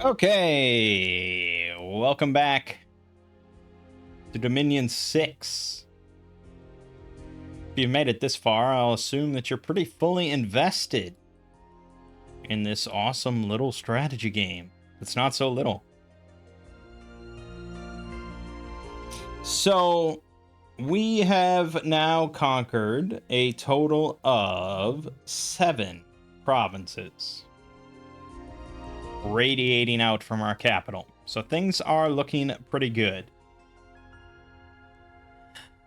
Okay, welcome back to Dominion 6. If you've made it this far, I'll assume that you're pretty fully invested in this awesome little strategy game. It's not so little. So, we have now conquered a total of 7 provinces, radiating out from our capital. So things are looking pretty good.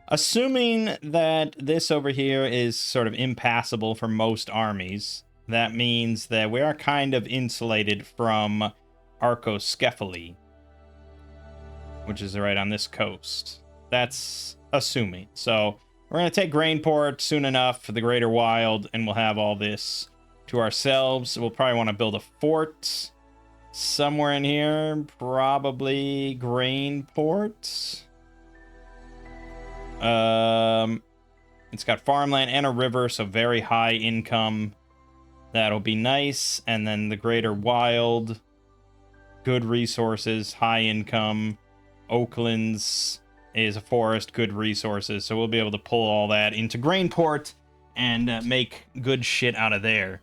Assuming that this over here is sort of impassable for most armies, that means that we are kind of insulated from Arcoscephaly, which is right on this coast. That's assuming. So we're going to take Grainport soon enough for the Greater Wild, and we'll have all this to ourselves. We'll probably want to build a fort somewhere in here, probably Grainport. It's got farmland and a river, so very high income. That'll be nice. And then the Greater Wild, good resources, high income. Oaklands is a forest, good resources. So we'll be able to pull all that into Grainport and make good shit out of there.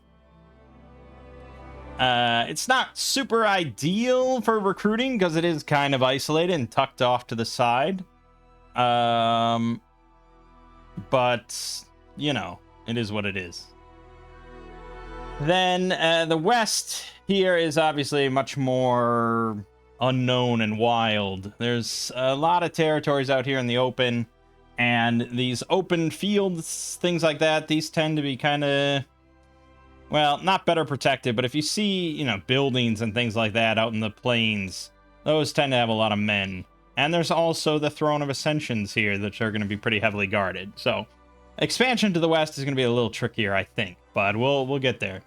It's not super ideal for recruiting because it is kind of isolated and tucked off to the side. But, you know, it is what it is. Then, the west here is obviously much more unknown and wild. There's a lot of territories out here in the open, and these open fields, things like that, these tend to be kind of, well, not better protected, but if you see, you know, buildings and things like that out in the plains, those tend to have a lot of men. And there's also the Throne of Ascensions here that are going to be pretty heavily guarded. So, expansion to the west is going to be a little trickier, I think, but we'll get there.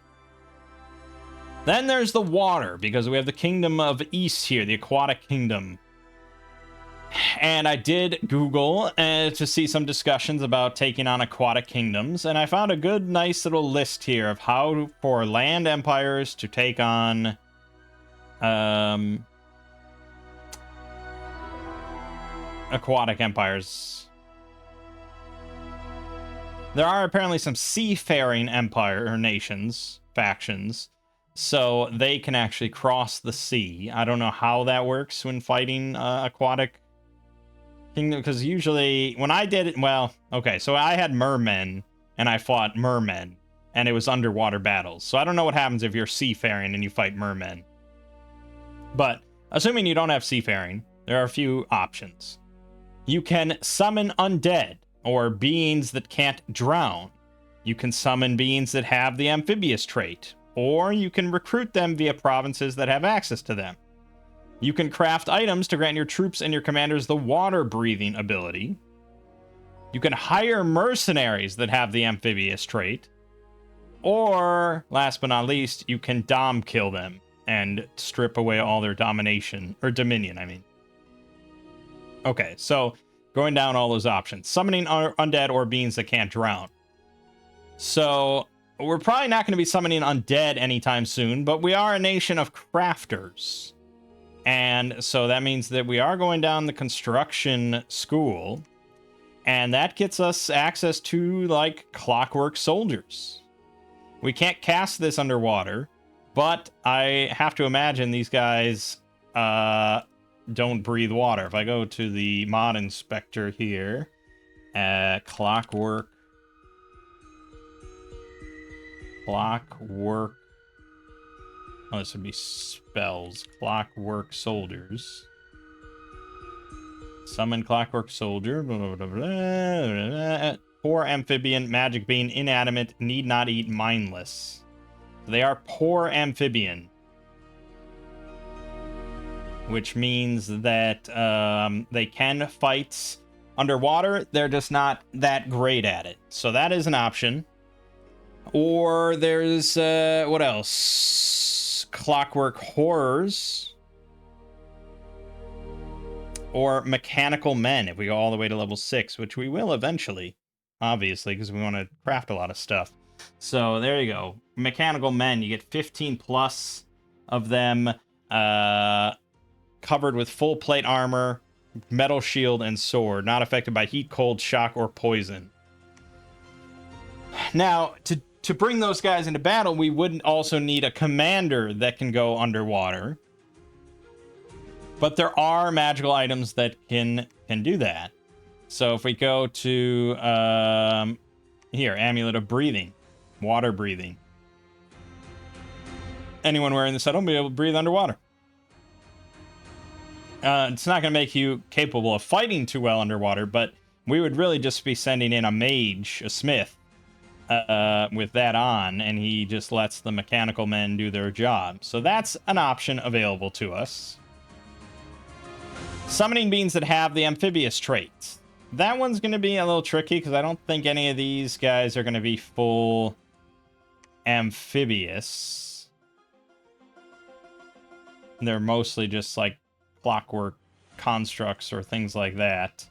Then there's the water, because we have the Kingdom of East here, the Aquatic Kingdom. And I did Google to see some discussions about taking on aquatic kingdoms, and I found a good, nice little list here of how for land empires to take on aquatic empires. There are apparently some seafaring empire or nations, factions, so they can actually cross the sea. I don't know how that works when fighting aquatic kingdom, because usually when I did it, well, okay, so I had mermen and I fought mermen, and it was underwater battles. So I don't know what happens if you're seafaring and you fight mermen. But assuming you don't have seafaring, there are a few options. You can summon undead, or beings that can't drown. You can summon beings that have the amphibious trait, or you can recruit them via provinces that have access to them. You can craft items to grant your troops and your commanders the water-breathing ability. You can hire mercenaries that have the amphibious trait. Or, last but not least, you can dom kill them and strip away all their domination, or dominion, I mean. Okay, so going down all those options. Summoning undead or beings that can't drown. So, we're probably not going to be summoning undead anytime soon, but we are a nation of crafters. And so that means that we are going down the construction school, and that gets us access to, like, clockwork soldiers. We can't cast this underwater, but I have to imagine these guys don't breathe water. If I go to the mod inspector here, clockwork, oh, this would be spells. Clockwork soldiers. Summon clockwork soldier. Blah, blah, blah, blah, blah. Poor amphibian, magic being, inanimate, need not eat, mindless. They are poor amphibian. Which means that they can fight underwater. They're just not that great at it. So that is an option. Or there's, what else? Clockwork horrors. Or mechanical men if we go all the way to level 6, which we will eventually, obviously, because we want to craft a lot of stuff. So there you go. Mechanical men, you get 15 plus of them. Covered with full plate armor, metal shield, and sword. Not affected by heat, cold, shock, or poison. Now, to bring those guys into battle, we would also need a commander that can go underwater. But there are magical items that can do that. So if we go to here, Amulet of Breathing, water breathing. Anyone wearing this item will be able to breathe underwater. It's not going to make you capable of fighting too well underwater, but we would really just be sending in a mage, a smith, with that on, and he just lets the mechanical men do their job. So that's an option available to us. Summoning beings that have the amphibious traits. That one's going to be a little tricky because I don't think any of these guys are going to be full amphibious. They're mostly just like clockwork constructs or things like that.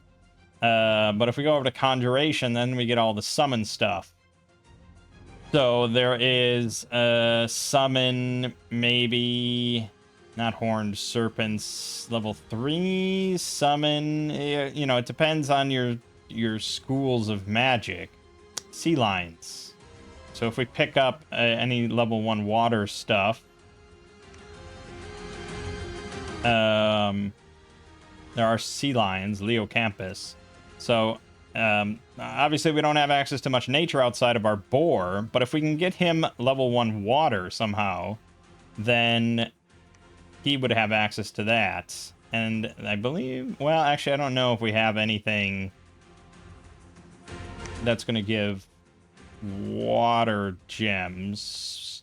But if we go over to Conjuration, then we get all the summon stuff. So there is summon, maybe not horned serpents, level 3 summon. You know, it depends on your schools of magic. Sea lions. So if we pick up any level 1 water stuff, there are sea lions, Leocampus. So obviously we don't have access to much nature outside of our boar, but if we can get him level 1 water somehow, then he would have access to that. And I believe, well, actually I don't know if we have anything that's going to give water gems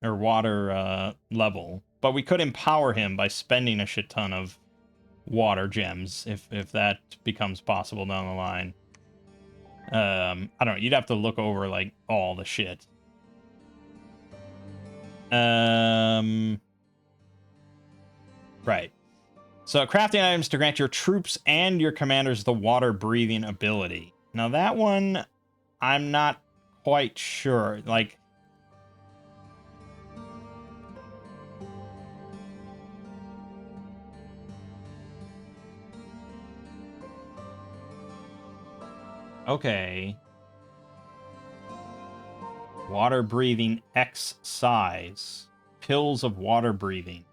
or water level, but we could empower him by spending a shit ton of water gems if that becomes possible down the line. I don't know, you'd have to look over like all the shit. Right. So crafting items to grant your troops and your commanders the water breathing ability. Now that one I'm not quite sure. Like, okay. Water breathing X size. Pills of water breathing.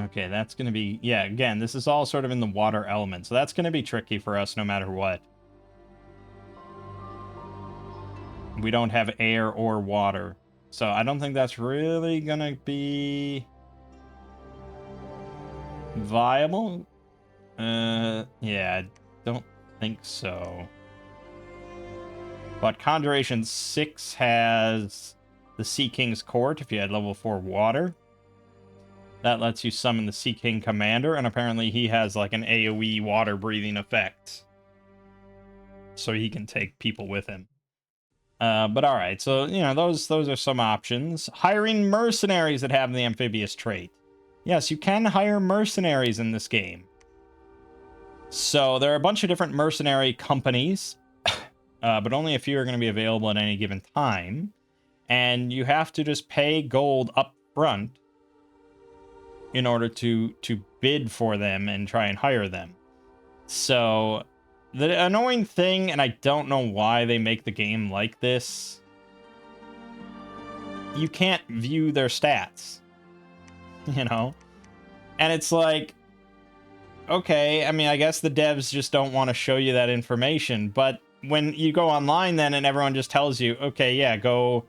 Okay, that's going to be... Yeah, again, this is all sort of in the water element, so that's going to be tricky for us no matter what. We don't have air or water, so I don't think that's really going to be viable. Yeah, I don't think so. But Conjuration 6 has the Sea King's Court if you had level 4 water. That lets you summon the Sea King Commander, and apparently he has like an AoE water breathing effect. So he can take people with him. But alright, so, you know, those are some options. Hiring mercenaries that have the amphibious trait. Yes, you can hire mercenaries in this game. So there are a bunch of different mercenary companies, but only a few are going to be available at any given time. And you have to just pay gold up front in order to bid for them and try and hire them. So the annoying thing, and I don't know why they make the game like this, you can't view their stats, you know? And it's like, okay, I mean, I guess the devs just don't want to show you that information, but when you go online then and everyone just tells you, okay, yeah, go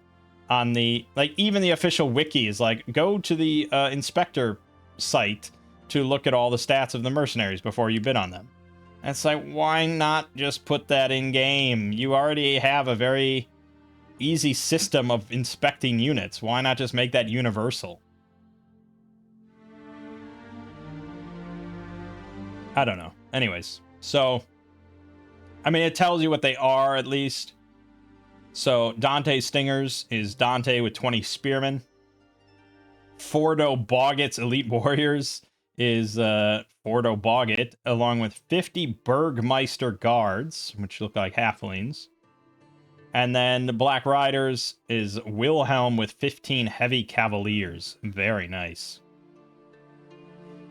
on the, like, even the official wiki is like, go to the inspector site to look at all the stats of the mercenaries before you bid on them. And it's like, why not just put that in game? You already have a very easy system of inspecting units. Why not just make that universal? I don't know. Anyways, so I mean, it tells you what they are at least. So Dante Stingers is Dante with 20 spearmen. Fordo Boggett's Elite Warriors is Fordo Boggett, along with 50 Burgmeister guards, which look like halflings. And then the Black Riders is Wilhelm with 15 heavy cavaliers. Very nice.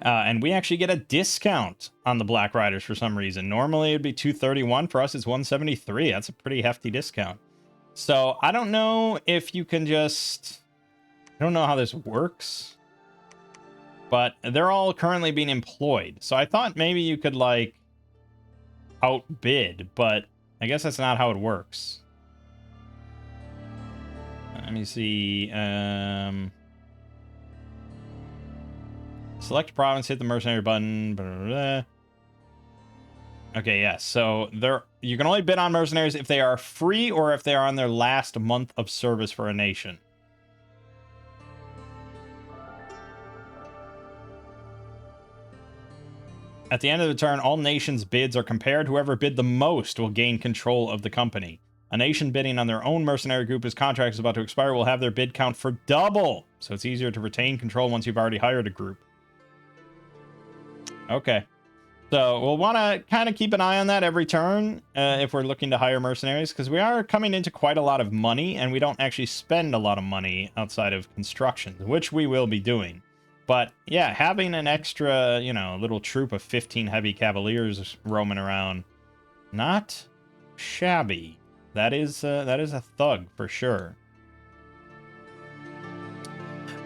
And we actually get a discount on the Black Riders for some reason. Normally it'd be 231. For us, it's 173. That's a pretty hefty discount. So I don't know if you can just... I don't know how this works. But they're all currently being employed. So I thought maybe you could, like, outbid. But I guess that's not how it works. Let me see. Select province, hit the mercenary button. Blah, blah, blah. Okay, yeah. So you can only bid on mercenaries if they are free or if they are on their last month of service for a nation. At the end of the turn, all nations' bids are compared. Whoever bid the most will gain control of the company. A nation bidding on their own mercenary group whose contract is about to expire will have their bid count for double. So it's easier to retain control once you've already hired a group. Okay. So we'll want to kind of keep an eye on that every turn if we're looking to hire mercenaries, because we are coming into quite a lot of money, and we don't actually spend a lot of money outside of construction, which we will be doing. But yeah, having an extra, you know, little troop of 15 heavy cavaliers roaming around, not shabby. That is a thug for sure.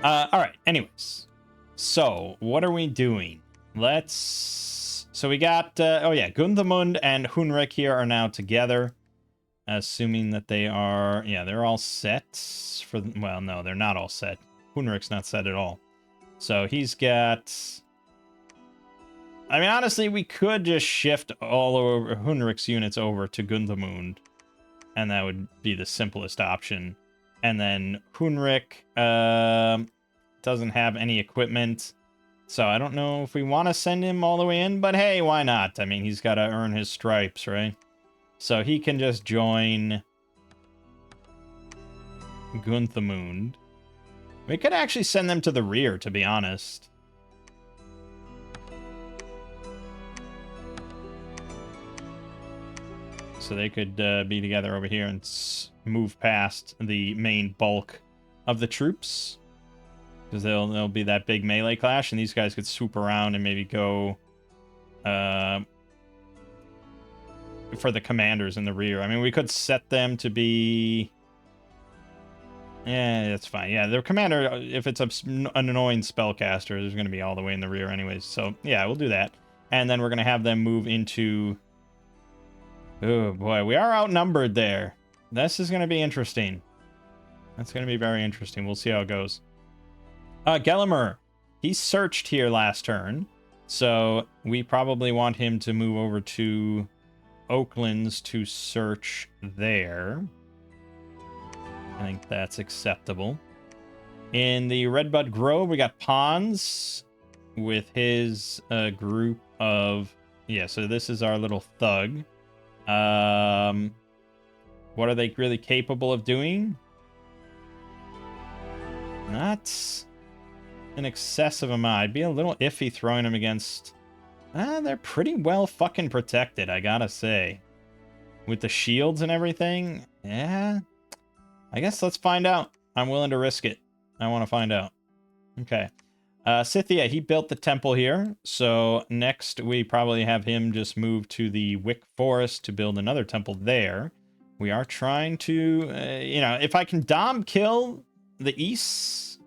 All right. Anyways, so what are we doing? So we got, oh yeah, Gunthamund and Hunrik here are now together. Assuming that they are, yeah, they're all set for, well, no, they're not all set. Hunrik's not set at all. So he's got, I mean, honestly, we could just shift all over Hunrik's units over to Gunthamund. And that would be the simplest option. And then Hunrik doesn't have any equipment. So I don't know if we want to send him all the way in, but hey, why not? I mean, he's got to earn his stripes, right? So he can just join Gunthamund. We could actually send them to the rear, to be honest. So they could be together over here and move past the main bulk of the troops. Because there'll be that big melee clash, and these guys could swoop around and maybe go for the commanders in the rear. I mean, we could set them to be... Yeah, that's fine. Yeah, their commander, if it's an annoying spellcaster, there's going to be all the way in the rear anyways. So, yeah, we'll do that. And then we're going to have them move into... Oh, boy, we are outnumbered there. This is going to be interesting. That's going to be very interesting. We'll see how it goes. Gellimer, he searched here last turn, so we probably want him to move over to Oaklands to search there. I think that's acceptable. In the Redbud Grove, we got Pons with his group of... Yeah, so this is our little thug. What are they really capable of doing? Not an excessive amount. I'd be a little iffy throwing them against... they're pretty well fucking protected, I gotta say. With the shields and everything, yeah. I guess let's find out. I'm willing to risk it. I want to find out. Okay. Scythia, he built the temple here. So next we probably have him just move to the Wick Forest to build another temple there. We are trying to, you know, if I can dom kill the East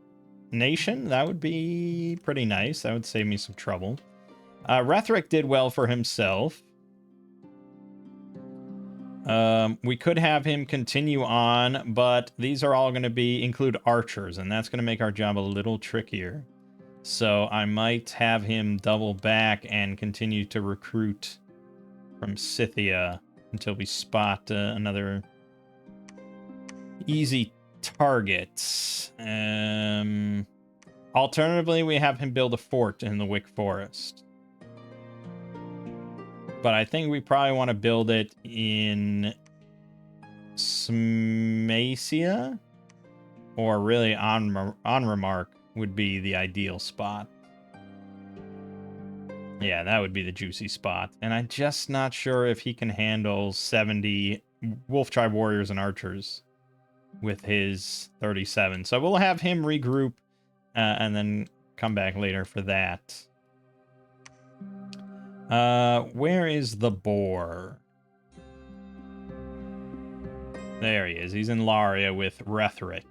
nation, that would be pretty nice. That would save me some trouble. Rethric did well for himself. We could have him continue on, but these are all going to include archers, and that's going to make our job a little trickier. So I might have him double back and continue to recruit from Scythia until we spot another easy target. Alternatively, we have him build a fort in the Wick Forest. But I think we probably want to build it in Smacia, or really Onremark would be the ideal spot. Yeah, that would be the juicy spot. And I'm just not sure if he can handle 70 Wolf Tribe warriors and archers with his 37. So we'll have him regroup and then come back later for that. Where is the boar? There he is. He's in Laria with Rhetoric.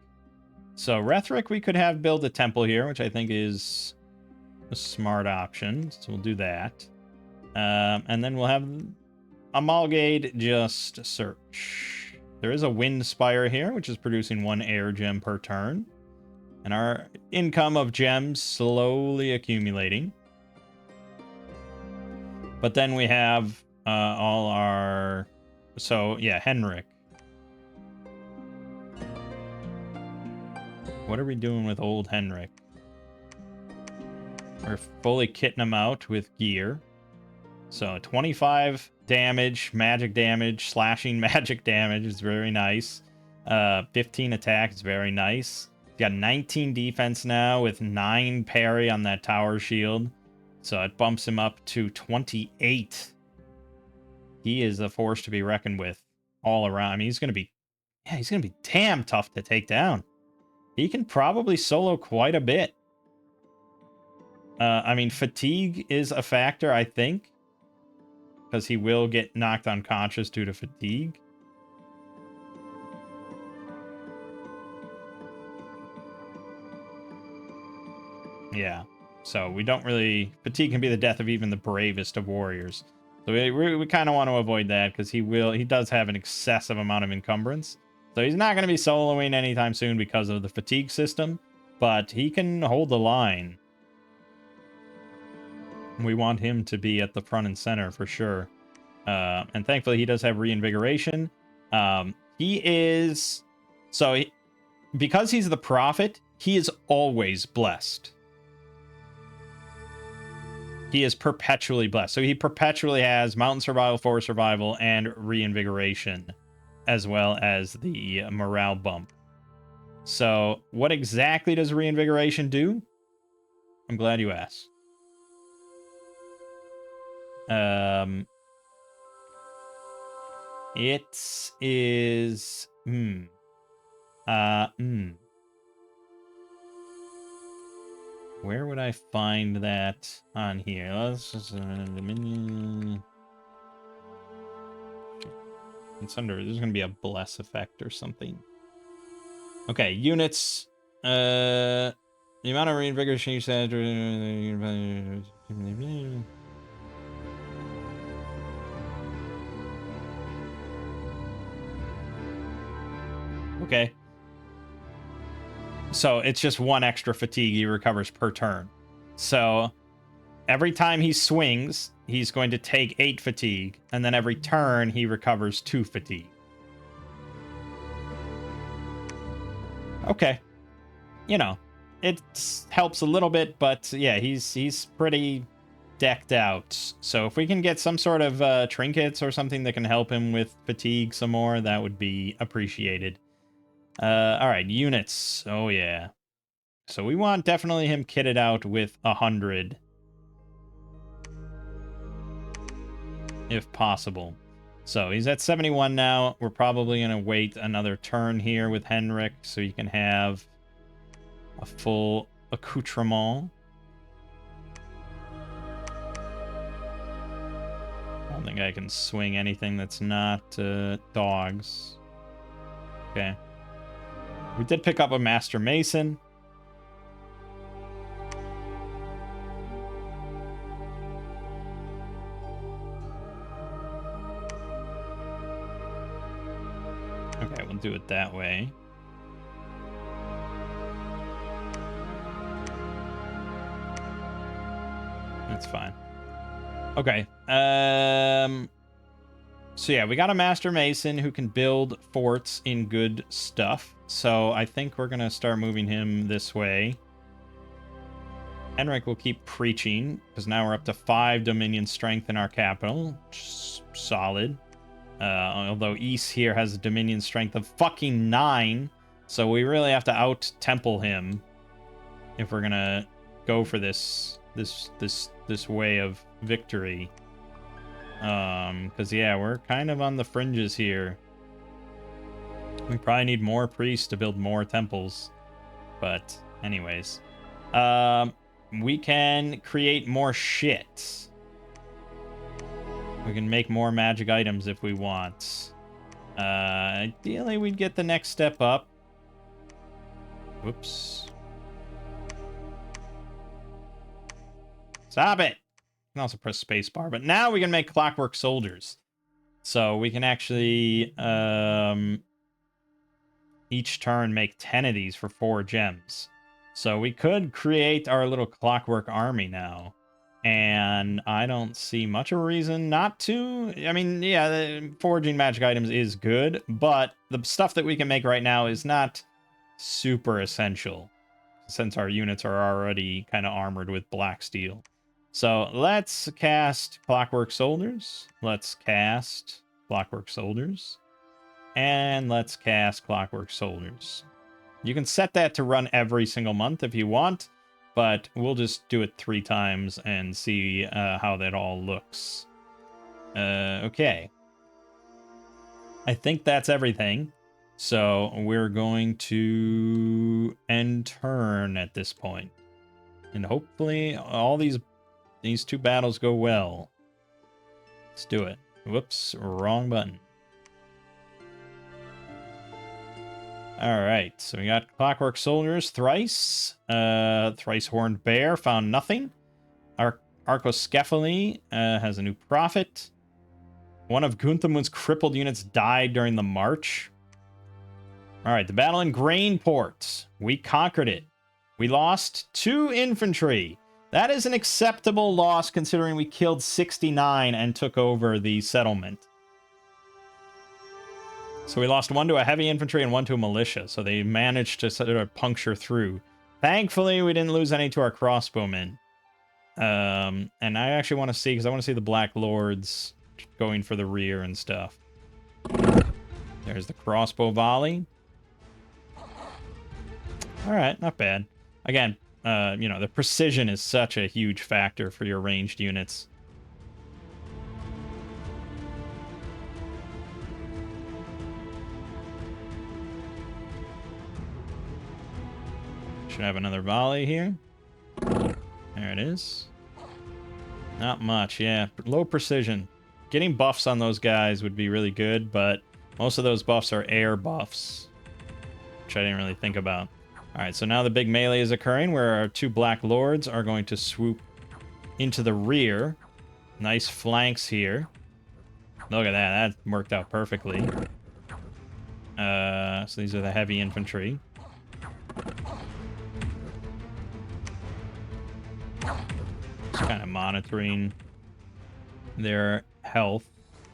So Rhetoric we could have build a temple here, which I think is a smart option. So we'll do that. And then we'll have Amalgade just search. There is a Wind Spire here, which is producing 1 air gem per turn. And our income of gems slowly accumulating. But then we have all our... So, yeah, Henrik. What are we doing with old Henrik? We're fully kitting him out with gear. So 25 damage, magic damage, slashing magic damage is very nice. 15 attack is very nice. He's got 19 defense now with 9 parry on that tower shield. So it bumps him up to 28. He is a force to be reckoned with all around. I mean, he's going to be damn tough to take down. He can probably solo quite a bit. I mean, fatigue is a factor, I think. Because he will get knocked unconscious due to fatigue. Yeah. So we don't really... Fatigue can be the death of even the bravest of warriors. So we kind of want to avoid that because he does have an excessive amount of encumbrance. So he's not going to be soloing anytime soon because of the fatigue system. But he can hold the line. We want him to be at the front and center for sure. And thankfully he does have reinvigoration. He is... So because he's the prophet, he is always blessed. He is perpetually blessed. So he perpetually has mountain survival, forest survival, and reinvigoration, as well as the morale bump. So what exactly does reinvigoration do? I'm glad you asked. It is... Where would I find that on here? Let's just... Dominion... It's under... There's going to be a bless effect or something. Okay, units. The amount of reinvigoration you said... Okay. So it's just 1 extra fatigue he recovers per turn. So every time he swings, he's going to take 8 fatigue, and then every turn he recovers 2 fatigue. Okay. You know, it helps a little bit, but yeah, he's pretty decked out. So if we can get some sort of trinkets or something that can help him with fatigue some more, that would be appreciated. All right, units. Oh, yeah. So we want definitely him kitted out with 100. If possible. So he's at 71 now. We're probably going to wait another turn here with Henrik so you can have a full accoutrement. I don't think I can swing anything that's not dogs. Okay. We did pick up a Master Mason. Okay, we'll do it that way. That's fine. Okay. So yeah, we got a Master Mason who can build forts in good stuff. So I think we're going to start moving him this way. Henrik will keep preaching, because now we're up to 5 Dominion strength in our capital. Just solid. Although East here has a Dominion strength of fucking 9. So we really have to out-temple him if we're going to go for this way of victory. Because yeah, we're kind of on the fringes here. We probably need more priests to build more temples. But anyways. We can create more shit. We can make more magic items if we want. Ideally, we'd get the next step up. Whoops. Stop it! You can also press spacebar. But now we can make clockwork soldiers. So we can actually, each turn make 10 of these for 4 gems. So we could create our little clockwork army now. And I don't see much of a reason not to. I mean, yeah, forging magic items is good, but the stuff that we can make right now is not super essential, since our units are already kind of armored with black steel. So let's cast Clockwork Soldiers. Let's cast Clockwork Soldiers. And let's cast Clockwork Soldiers. You can set that to run every single month if you want, but we'll just do it 3 times and see how that all looks. Okay. I think that's everything. So we're going to end turn at this point. And hopefully all these 2 battles go well. Let's do it. Whoops, wrong button. Alright, so we got Clockwork Soldiers thrice. Thrice Horned Bear found nothing. Arcoscephaly has a new prophet. One of Gunthamund's crippled units died during the march. Alright, the battle in Grainport. We conquered it. We lost 2 infantry. That is an acceptable loss considering we killed 69 and took over the settlement. So we lost 1 to a heavy infantry and 1 to a militia. So they managed to sort of puncture through. Thankfully, we didn't lose any to our crossbowmen. And I actually want to see, because I want to see the Black Lords going for the rear and stuff. There's the crossbow volley. Alright, not bad. Again, you know, the precision is such a huge factor for your ranged units. Should have another volley here. There it is. Not much, yeah. Low precision. Getting buffs on those guys would be really good, but most of those buffs are air buffs, which I didn't really think about. Alright, so now the big melee is occurring where our 2 Black Lords are going to swoop into the rear. Nice flanks here. Look at that. That worked out perfectly. So these are the heavy infantry. Just kind of monitoring their health.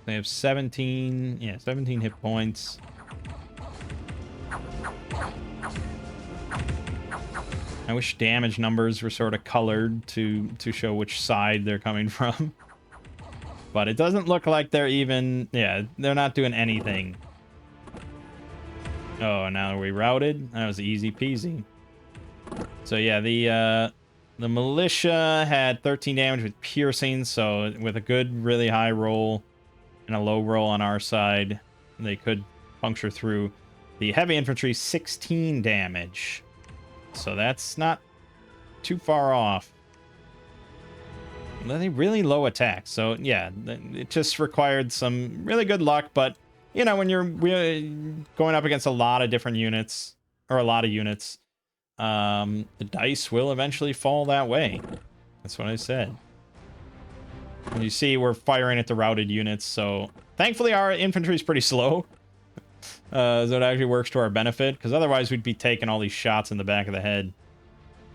They have 17 hit points. I wish damage numbers were sort of colored to show which side they're coming from. But it doesn't look like they're even... Yeah, they're not doing anything. Oh, now we routed? That was easy peasy. So yeah, the militia had 13 damage with piercing, so with a good, really high roll and a low roll on our side, they could puncture through. The heavy infantry, 16 damage. So that's not too far off. They really low attack. So yeah, it just required some really good luck. But you know, when you're going up against a lot of different units or a lot of units, the dice will eventually fall that way. That's what I said. And you see, we're firing at the routed units. So thankfully, our infantry is pretty slow. So it actually works to our benefit, because otherwise we'd be taking all these shots in the back of the head.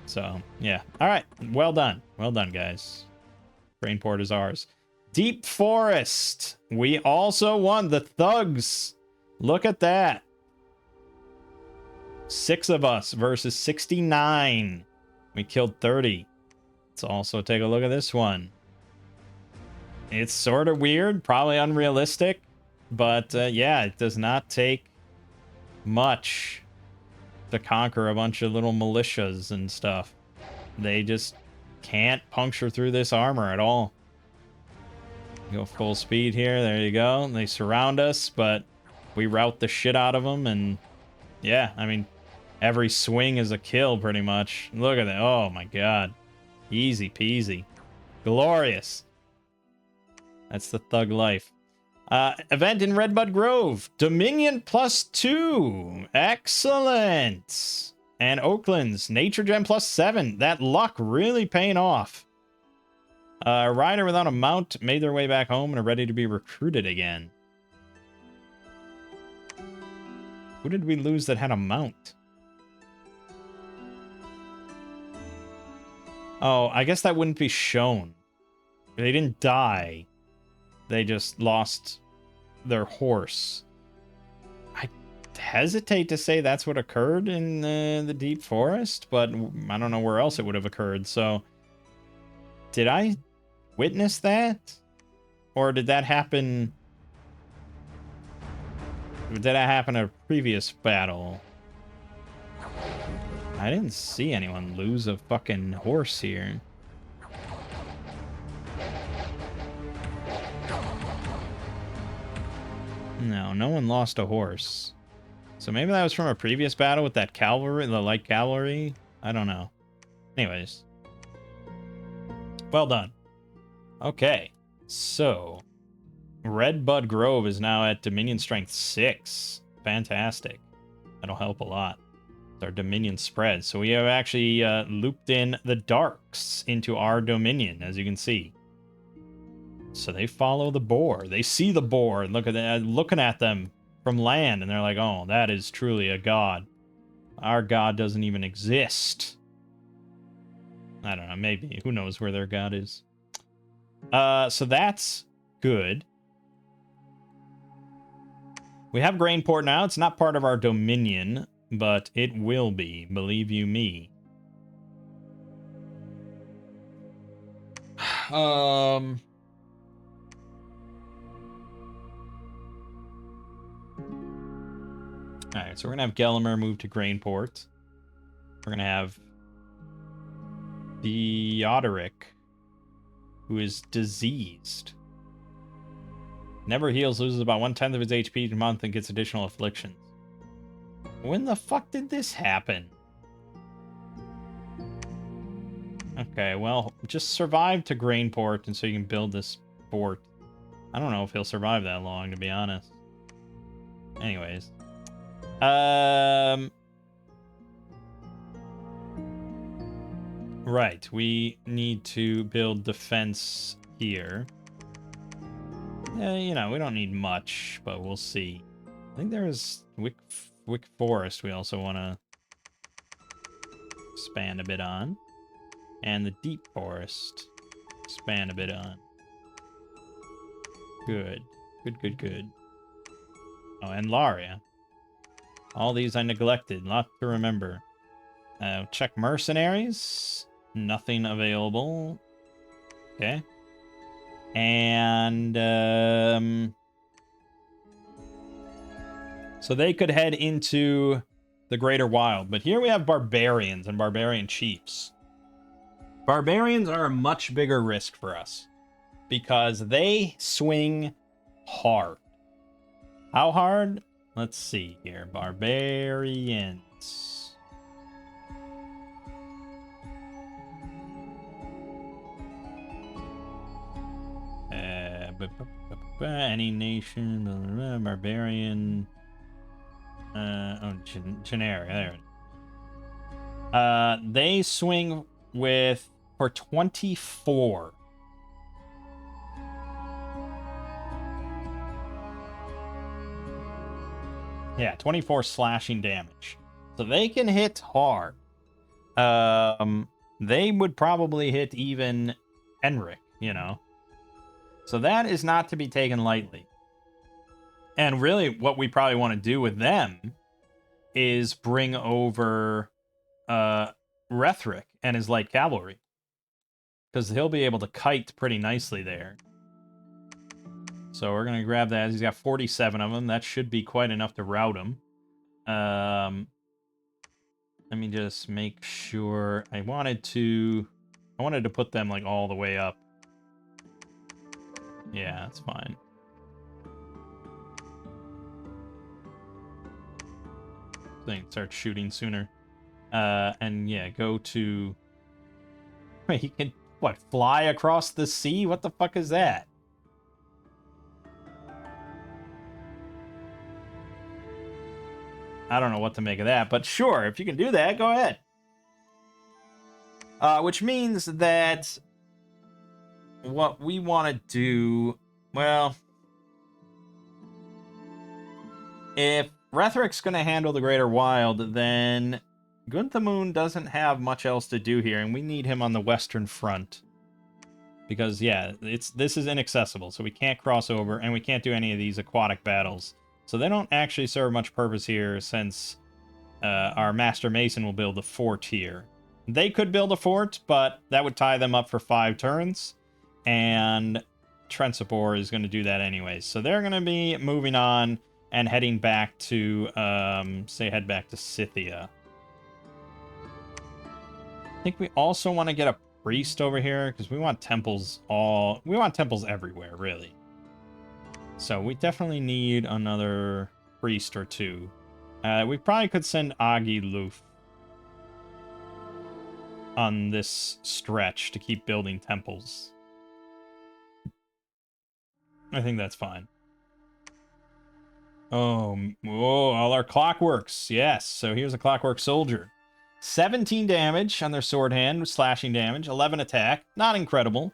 So, yeah. Alright, well done. Well done, guys. Grainport is ours. Deep Forest. We also won. The Thugs. Look at that. 6 of us versus 69. We killed 30. Let's also take a look at this one. It's sort of weird, probably unrealistic. But, yeah, it does not take much to conquer a bunch of little militias and stuff. They just can't puncture through this armor at all. Go full speed here. There you go. They surround us, but We rout the shit out of them, and yeah, I mean, every swing is a kill pretty much. Look at that. Oh my god. Easy peasy. Glorious. That's the thug life. Event in Redbud Grove. Dominion +2. Excellent. And Oakland's Nature Gem +7. That luck really paying off. A rider without a mount made their way back home and are ready to be recruited again. Who did we lose that had a mount? Oh, I guess that wouldn't be shown. They didn't die. They just lost their horse. I hesitate to say that's what occurred in the deep forest, but I don't know where else it would have occurred. So, did I witness that? Or did that happen... Did that happen in a previous battle? I didn't see anyone lose a fucking horse here. No, no one lost a horse. So maybe that was from a previous battle with that cavalry, the light cavalry? I don't know. Anyways. Well done. Okay. So, Redbud Grove is now at Dominion Strength 6. Fantastic. That'll help a lot. Our Dominion spread. So we have actually looped in the Darks into our Dominion, as you can see. So they follow the boar. They see the boar and looking at them from land, and they're like, oh, that is truly a god. Our god doesn't even exist. I don't know, maybe. Who knows where their god is? So that's good. We have Grainport now. It's not part of our Dominion, but it will be, believe you me. Alright, so we're gonna have Gellimer move to Grainport. We're gonna have Theodoric, who is diseased. Never heals, loses about 1/10 of his HP each month, and gets additional afflictions. When the fuck did this happen? Okay, well, just survive to Grainport, and so you can build this fort. I don't know if he'll survive that long, to be honest. Anyways. Right, we need to build defense here. You know, we don't need much, but we'll see. I think there's Wick Forest we also want to expand a bit on. And the Deep Forest, expand a bit on. Good. Good. Oh, and Laria. All these I neglected. Lot to remember. Check mercenaries. Nothing available. Okay. And, so they could head into the Greater Wild. But here we have barbarians and barbarian chiefs. Barbarians are a much bigger risk for us because they swing hard. How hard? Let's see here. Barbarians. Any nation, barbarian. Generic. There. They swing for 24. Yeah, 24 slashing damage. So they can hit hard. They would probably hit even Enric, you know. So that is not to be taken lightly. And really, what we probably want to do with them is bring over Rethric and his light cavalry. Because he'll be able to kite pretty nicely there. So we're going to grab that. He's got 47 of them. That should be quite enough to rout him. Let me just make sure. I wanted to put them like all the way up. Yeah, that's fine. they can start shooting sooner. And yeah, go to... Wait, he can, what, fly across the sea? What the fuck is that? I don't know what to make of that, but sure, if you can do that, go ahead. Which means that what we want to do, well, if Rethric's going to handle the Greater Wild, then Gunthamoon doesn't have much else to do here, and we need him on the Western Front. Because, yeah, this is inaccessible, so we can't cross over, and we can't do any of these aquatic battles. So they don't actually serve much purpose here, since our Master Mason will build a fort here. They could build a fort, but that would tie them up for 5 turns, and Trensipor is going to do that anyways. So they're going to be moving on and heading back to, head back to Scythia. I think we also want to get a priest over here, because we want temples everywhere, really. So we definitely need another priest or 2. We probably could send Agi Luf on this stretch to keep building temples. I think that's fine. Oh, all our clockworks. Yes, so here's a clockwork soldier. 17 damage on their sword hand, slashing damage, 11 attack. Not incredible.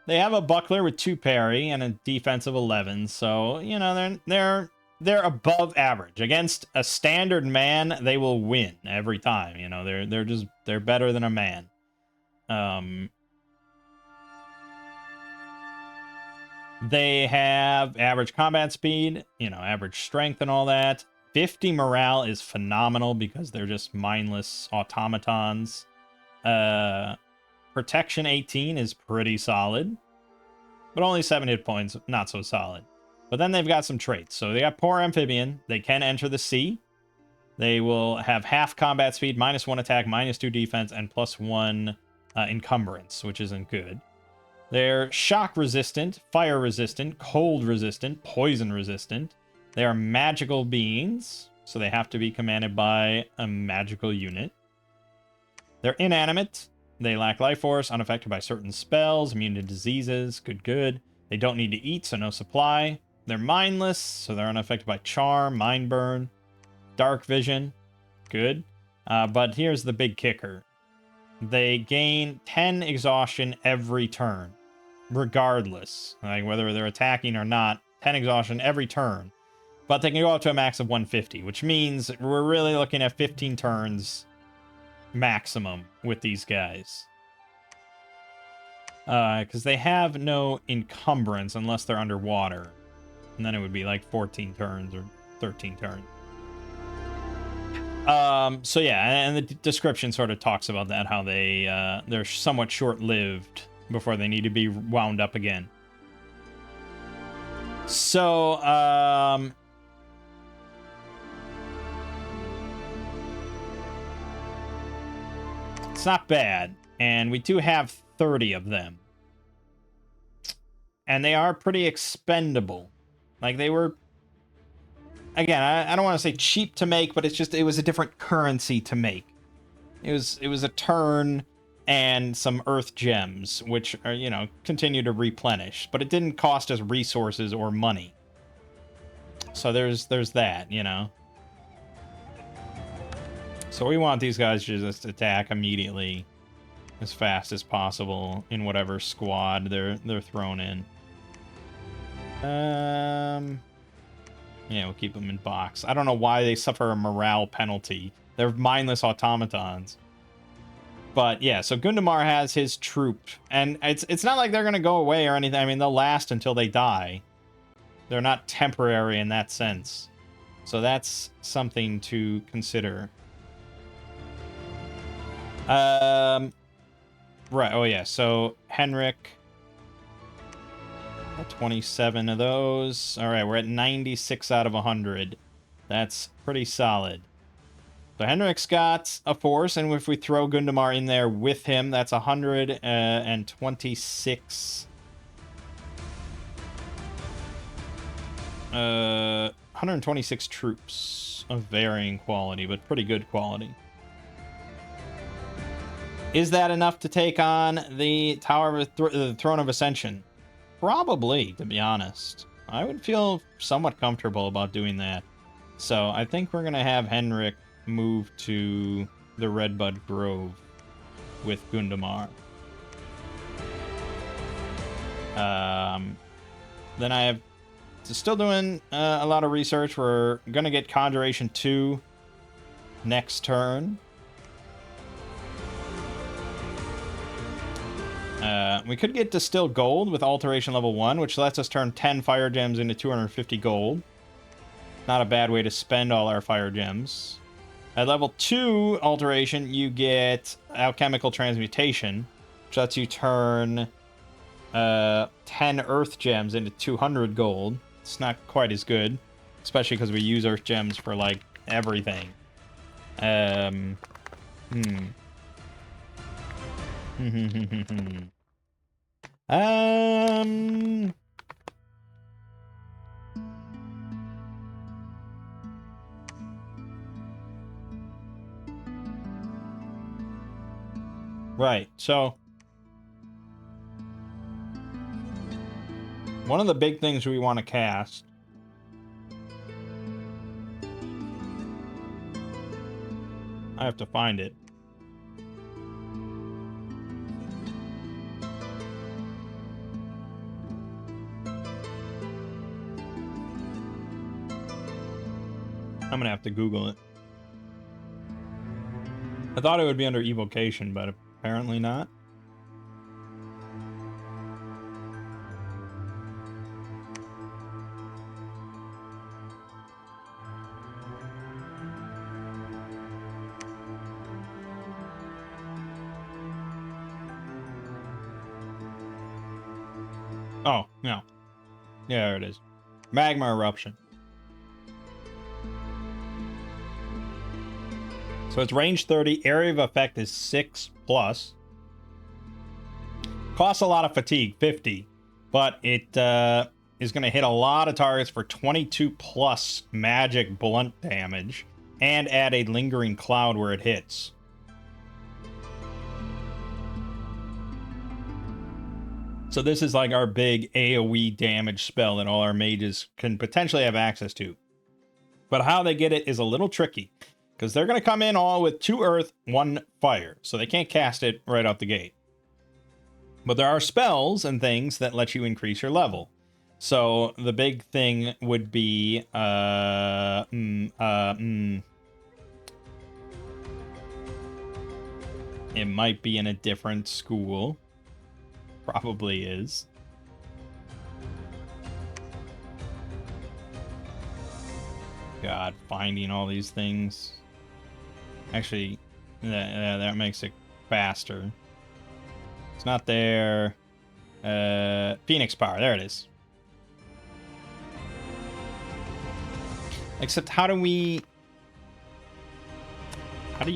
They have a buckler with 2 parry and a defense of 11, so, you know, they're above average. Against a standard man, they will win every time. You know, they're better than a man. They have average combat speed, you know, average strength and all that. 50 morale is phenomenal because they're just mindless automatons. Protection 18 is pretty solid, but only 7 hit points, not so solid. But then they've got some traits. So they got Poor Amphibian. They can enter the sea. They will have half combat speed, -1 attack, -2 defense, and +1 encumbrance, which isn't good. They're shock resistant, fire resistant, cold resistant, poison resistant. They are magical beings, so they have to be commanded by a magical unit. They're inanimate. They lack life force, unaffected by certain spells, immune to diseases. Good. They don't need to eat, so no supply. They're mindless, so they're unaffected by charm, mind burn, dark vision. Good. But here's the big kicker. They gain 10 exhaustion every turn, regardless. Like whether they're attacking or not, 10 exhaustion every turn. But they can go up to a max of 150, which means we're really looking at 15 turns maximum with these guys. Because they have no encumbrance unless they're underwater. And then it would be like 14 turns or 13 turns. So yeah, and the description sort of talks about that, how they're somewhat short-lived before they need to be wound up again. So, it's not bad, and we do have 30 of them. And they are pretty expendable. Like, they were... Again, I don't want to say cheap to make, but it was a different currency to make. It was a turn and some earth gems, which are, you know, continue to replenish, but it didn't cost us resources or money. So there's that, you know. So we want these guys to just attack immediately, as fast as possible in whatever squad they're thrown in. Yeah, we'll keep them in box. I don't know why they suffer a morale penalty. They're mindless automatons. But yeah, so Gundamar has his troop, and it's not like they're gonna go away or anything. I mean, they'll last until they die. They're not temporary in that sense. So that's something to consider. Right, oh yeah, so Henrik... 27 of those. All right, we're at 96 out of 100. That's pretty solid. So Henrik's got a force, and if we throw Gundamar in there with him, that's 126. 126 troops of varying quality, but pretty good quality. Is that enough to take on the the Throne of Ascension? Probably, to be honest. I would feel somewhat comfortable about doing that. So I think we're going to have Henrik move to the Redbud Grove with Gundamar. Then I have still doing a lot of research. We're going to get Conjuration 2 next turn. We could get Distilled Gold with Alteration level 1, which lets us turn 10 Fire Gems into 250 gold. Not a bad way to spend all our Fire Gems. At level 2 Alteration, you get Alchemical Transmutation, which lets you turn 10 Earth Gems into 200 gold. It's not quite as good, especially because we use Earth Gems for, like, everything. Right, so one of the big things we want to cast I have to find it. I'm gonna have to Google it. I thought it would be under Evocation, but apparently not. Oh, no. Yeah, there it is. Magma Eruption. So it's range 30, area of effect is 6+. Costs a lot of fatigue, 50. But it is going to hit a lot of targets for 22+ magic blunt damage. And add a lingering cloud where it hits. So this is like our big AoE damage spell that all our mages can potentially have access to. But how they get it is a little tricky. Because they're going to come in all with 2 earth, 1 fire. So they can't cast it right out the gate. But there are spells and things that let you increase your level. So the big thing would be... It might be in a different school. Probably is. God, finding all these things. Actually, that makes it faster. It's not there. Phoenix Power, there it is. Except how do you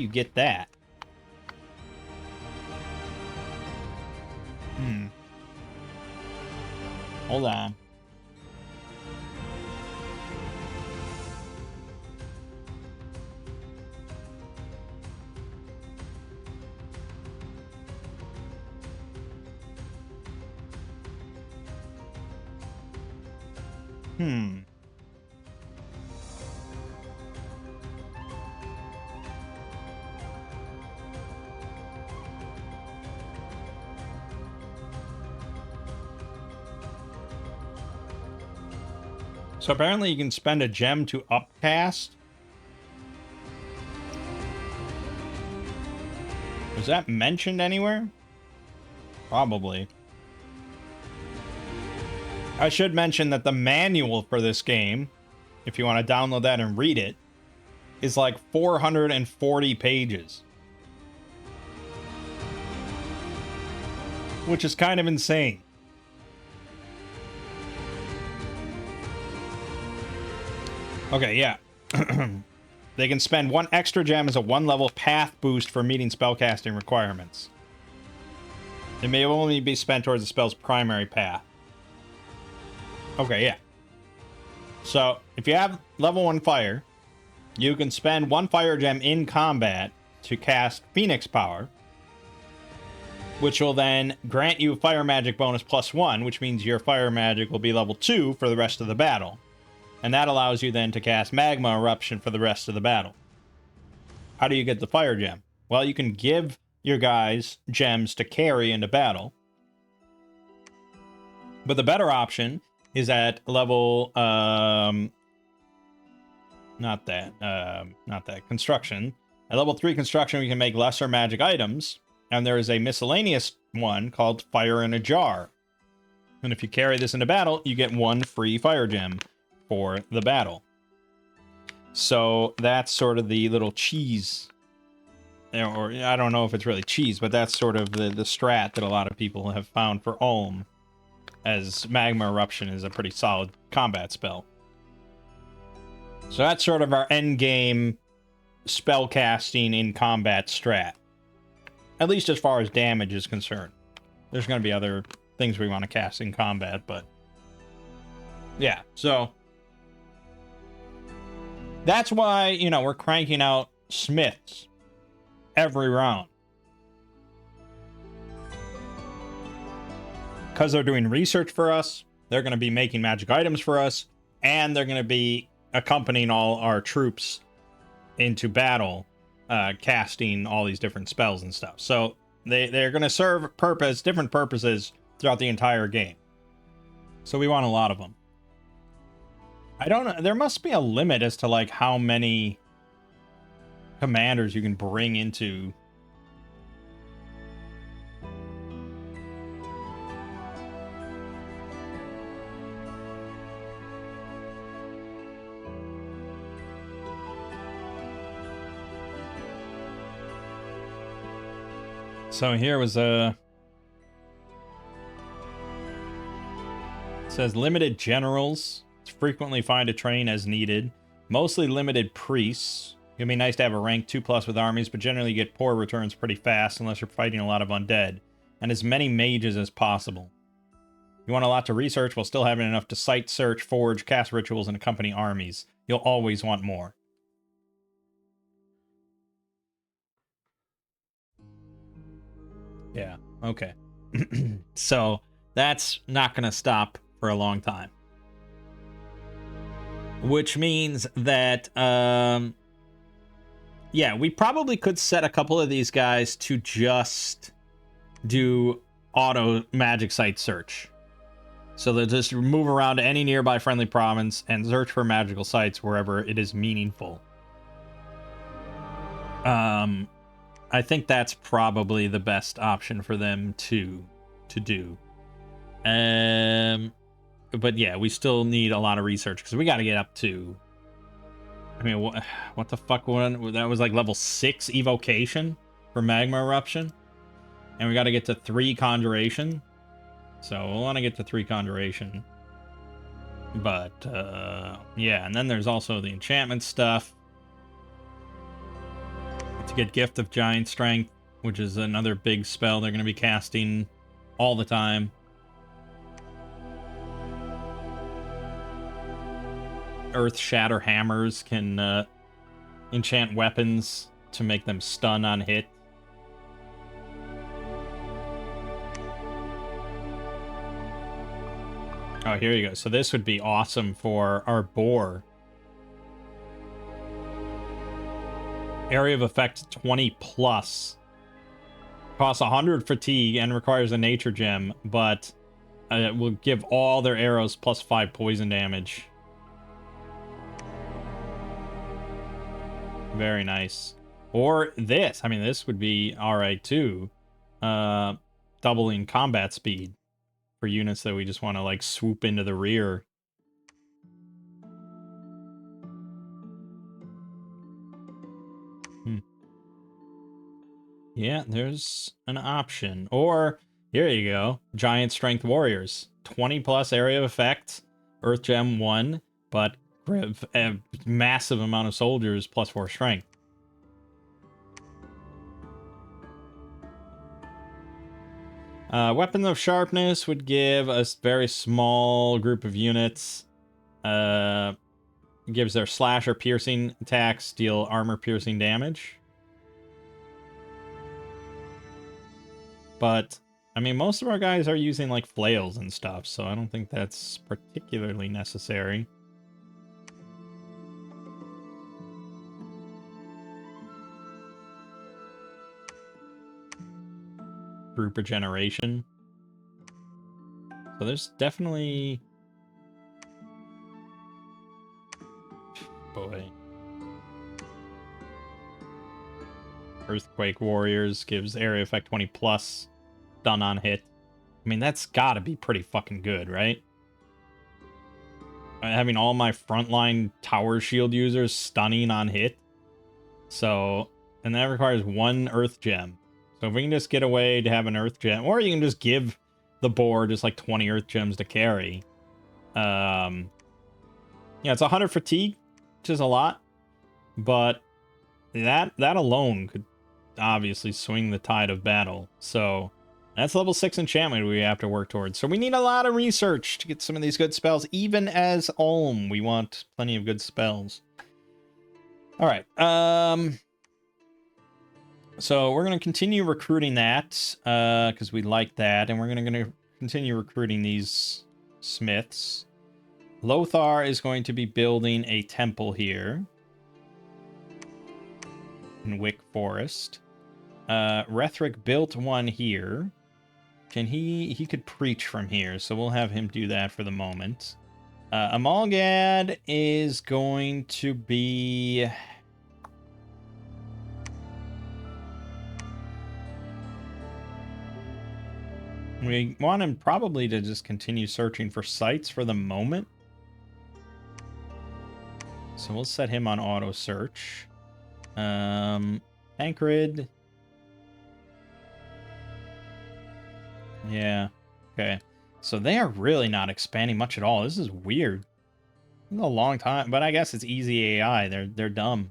get that? Hold on. So apparently you can spend a gem to upcast. Was that mentioned anywhere? Probably. I should mention that the manual for this game, if you want to download that and read it, is like 440 pages. Which is kind of insane. Okay, yeah. They can spend 1 extra gem as a 1-level path boost for meeting spellcasting requirements. It may only be spent towards the spell's primary path. Okay, yeah. So if you have level 1 fire, you can spend 1 fire gem in combat to cast Phoenix Power, which will then grant you fire magic bonus +1, which means your fire magic will be level 2 for the rest of the battle. And that allows you then to cast Magma Eruption for the rest of the battle. How do you get the fire gem? Well, you can give your guys gems to carry into battle. But the better option is at level, construction. At level 3 construction, we can make lesser magic items. And there is a miscellaneous one called Fire in a Jar. And if you carry this into battle, you get 1 free fire gem for the battle. So that's sort of the little cheese. Or I don't know if it's really cheese, but that's sort of the strat that a lot of people have found for Ulm, as Magma Eruption is a pretty solid combat spell. So that's sort of our endgame spell casting in combat strat. At least as far as damage is concerned. There's going to be other things we want to cast in combat, but yeah, so that's why, you know, we're cranking out smiths every round. Because they're doing research for us, they're going to be making magic items for us, and they're going to be accompanying all our troops into battle, casting all these different spells and stuff. So they're going to serve different purposes throughout the entire game. So we want a lot of them. I don't know. There must be a limit as to like how many commanders you can bring into. So here was a. It says limited generals. Frequently find a train as needed. Mostly limited priests. It'd be nice to have a rank 2+ with armies, but generally you get poor returns pretty fast unless you're fighting a lot of undead. And as many mages as possible. You want a lot to research while still having enough to sight, search, forge, cast rituals, and accompany armies. You'll always want more. Yeah, okay. So, that's not going to stop for a long time. Which means that, yeah, we probably could set a couple of these guys to just do auto magic site search. So they'll just move around to any nearby friendly province and search for magical sites wherever it is meaningful. I think that's probably the best option for them to do. But yeah, we still need a lot of research because we got to get up to. I mean, what the fuck? That was like level 6 evocation for Magma Eruption, and we got to get to 3 conjuration. So we'll want to get to 3 conjuration. But yeah, and then there's also the enchantment stuff to get Gift of Giant Strength, which is another big spell they're going to be casting all the time. Earth Shatter Hammers can enchant weapons to make them stun on hit. Oh, here you go. So this would be awesome for our boar. Area of effect 20+. Costs 100 fatigue and requires a nature gem, but it will give all their arrows +5 poison damage. Very nice. Or this. I mean, this would be alright too. Doubling combat speed for units that we just want to like swoop into the rear. Yeah, there's an option. Or, here you go. Giant Strength Warriors. 20+ area of effect. Earth Gem 1. But a massive amount of soldiers +4 strength. Weapon of Sharpness would give a very small group of units Gives their slash or piercing attacks deal armor piercing damage. But, I mean, most of our guys are using, like, flails and stuff, so I don't think that's particularly necessary. Group regeneration. So there's definitely... Boy. Earthquake Warriors gives area effect 20 plus, stun on hit. I mean, that's gotta be pretty fucking good, right? Having all my frontline tower shield users stunning on hit. So, and that requires 1 earth gem. So if we can just get away to have an earth gem, or you can just give the board just like 20 earth gems to carry. Yeah, it's 100 fatigue, which is a lot, but that alone could obviously swing the tide of battle. So that's level 6 enchantment we have to work towards. So we need a lot of research to get some of these good spells. Even as Ulm, we want plenty of good spells. All right. So we're going to continue recruiting that because we like that. And we're going to continue recruiting these smiths. Lothar is going to be building a temple here in Wick Forest. Rethric built one here. Can he could preach from here, so we'll have him do that for the moment. Amalgad is going to be... We want him probably to just continue searching for sites for the moment. So we'll set him on auto search. Tancred. Yeah. Okay. So they are really not expanding much at all. This is weird. It's a long time, but I guess it's easy AI. They're dumb.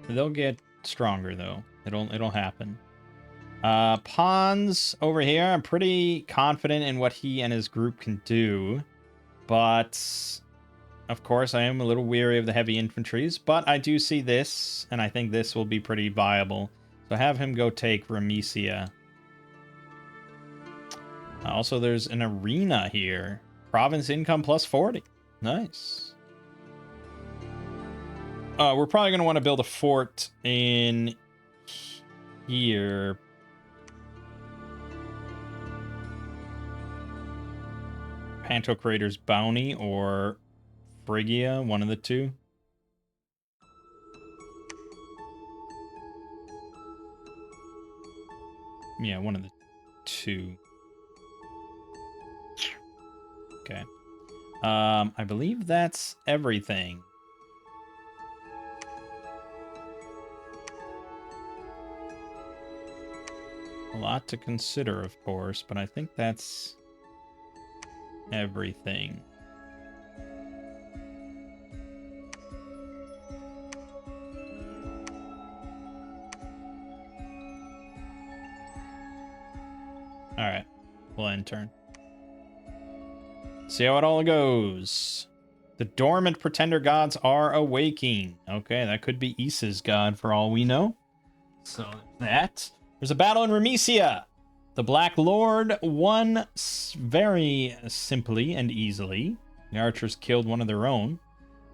They'll get stronger though. It'll happen. Pons over here. I'm pretty confident in what he and his group can do, but of course I am a little weary of the heavy infantries. But I do see this, and I think this will be pretty viable. So have him go take Ramesia. Also, there's an arena here. Province income plus 40. Nice. We're probably going to want to build a fort in here. Pantocrator's Bounty or Phrygia, one of the two. Yeah, one of the two. Okay. I believe that's everything. A lot to consider, of course, but I think that's everything. Alright. We'll end turn. See how it all goes. The dormant pretender gods are awaking. Okay, that could be Issa's god for all we know. So that. There's a battle in Ramesia. The Black Lord won very simply and easily. The archers killed one of their own.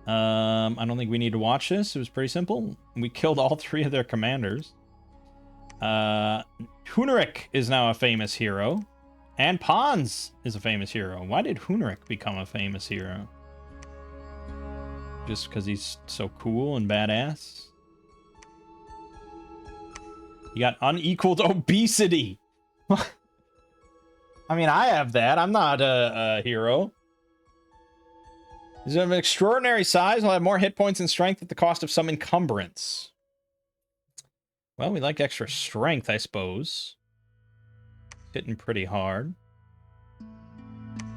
I don't think we need to watch this. It was pretty simple. We killed all 3 of their commanders. Huneric is now a famous hero. And Pons is a famous hero. Why did Huneric become a famous hero? Just because he's so cool and badass? He got unequaled obesity. I mean, I have that. I'm not a hero. He's of an extraordinary size. He'll have more hit points and strength at the cost of some encumbrance. Well, we like extra strength, I suppose. Hitting pretty hard.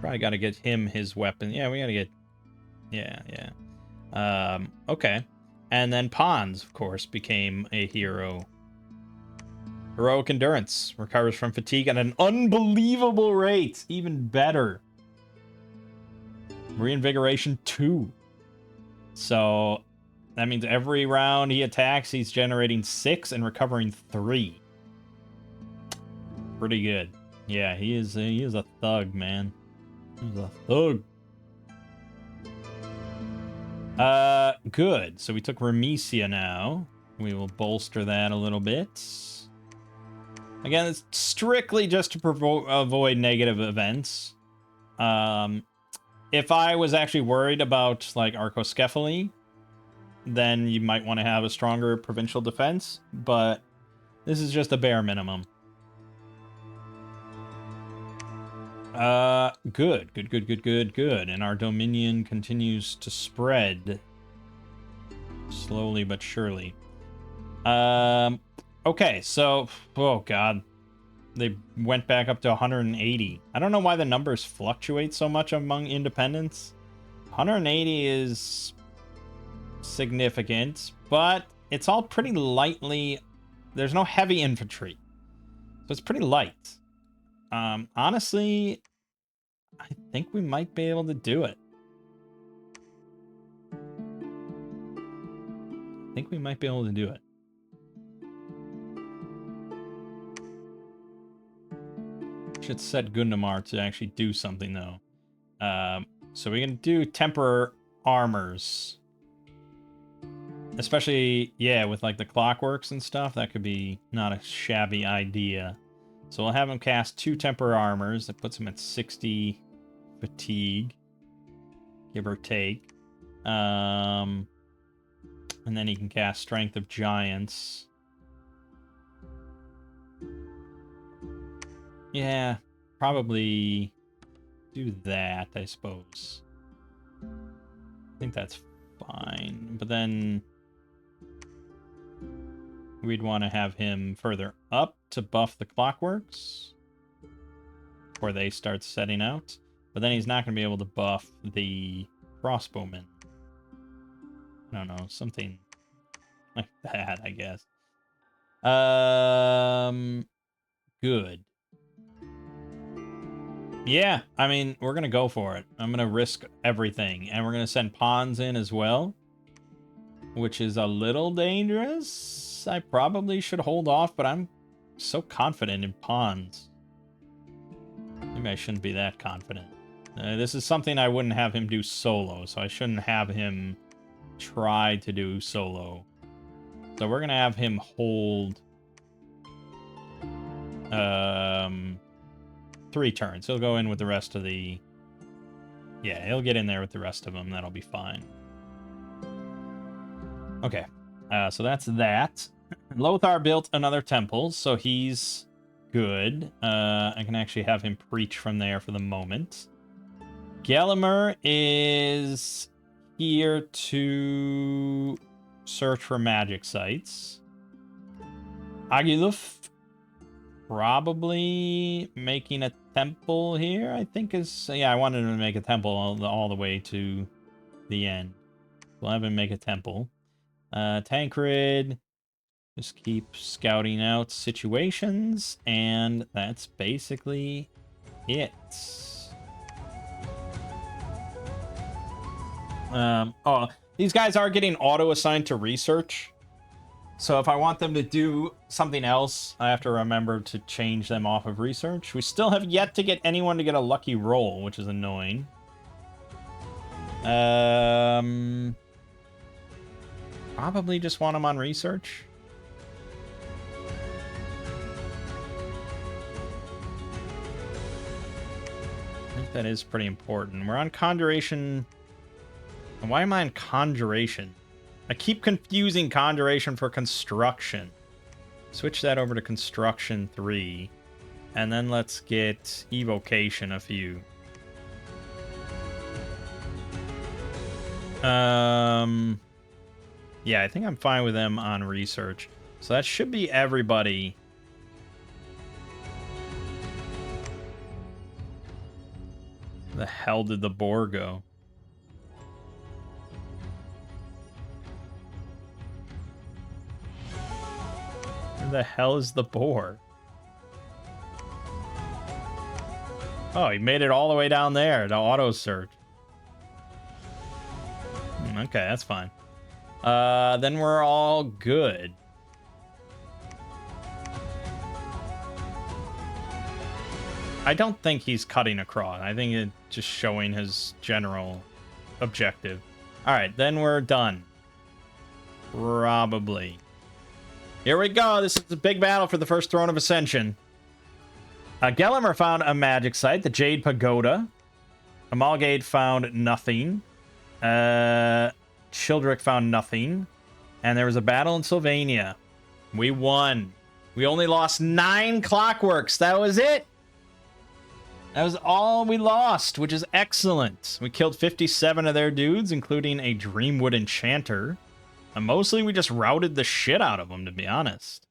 Probably got to get him his weapon. Yeah, we got to get... Yeah. Okay. And then Pons, of course, became a hero. Heroic Endurance. Recovers from fatigue at an unbelievable rate. Even better. Reinvigoration 2. So that means every round he attacks, he's generating 6 and recovering 3. Pretty good. Yeah, he is a thug, man. He's a thug. Good. So we took Remesia now. We will bolster that a little bit. Again, it's strictly just to avoid negative events. If I was actually worried about, like, Arcoscephaly, then you might want to have a stronger provincial defense, but this is just a bare minimum. Good. And our dominion continues to spread. Slowly but surely. Okay, so... Oh, God. They went back up to 180. I don't know why the numbers fluctuate so much among independents. 180 is significant, but it's all pretty lightly... There's no heavy infantry. So it's pretty light. Honestly, I think we might be able to do it. Should set Gundamar to actually do something, though. So we're going to do temper armors. Especially, yeah, with like the clockworks and stuff. That could be not a shabby idea. So we'll have him cast 2 temper armors. That puts him at 60 fatigue. Give or take. And then he can cast Strength of Giants. Yeah, probably do that, I suppose. I think that's fine. But then we'd want to have him further up to buff the clockworks before they start setting out. But then he's not going to be able to buff the crossbowmen. I don't know, something like that, I guess. Good. Yeah, I mean, we're going to go for it. I'm going to risk everything. And we're going to send pawns in as well, which is a little dangerous. I probably should hold off, but I'm so confident in pawns. Maybe I shouldn't be that confident. This is something I wouldn't have him do solo, so I shouldn't have him try to do solo. So we're going to have him hold 3 turns. He'll go in with the rest of the... Yeah, he'll get in there with the rest of them. That'll be fine. Okay, so that's that. Lothar built another temple, so he's good. I can actually have him preach from there for the moment. Gelimer is here to search for magic sites. Agiluf probably making a temple here, I think is... Yeah, I wanted him to make a temple all the way to the end. We'll have him make a temple. Tancred, just keep scouting out situations, and that's basically it. Oh, these guys are getting auto-assigned to research. So if I want them to do something else, I have to remember to change them off of research. We still have yet to get anyone to get a lucky roll, which is annoying. Probably just want them on research. I think that is pretty important. We're on Conjuration. Why am I on Conjuration? I keep confusing Conjuration for Construction. Switch that over to Construction 3. And then let's get Evocation a few. Yeah, I think I'm fine with them on research. So that should be everybody. The hell did the boar go? Where the hell is the boar? Oh, he made it all the way down there to auto search. Okay, that's fine. Then we're all good. I don't think he's cutting across. I think it's just showing his general objective. All right, then we're done. Probably. Here we go. This is the big battle for the first Throne of Ascension. Gelimer found a magic site, the Jade Pagoda. Amalgate found nothing. Childrick found nothing. And there was a battle in Sylvania. We won. We only lost 9 clockworks. That was it. That was all we lost, which is excellent. We killed 57 of their dudes, including a Dreamwood Enchanter. And mostly we just routed the shit out of them, to be honest.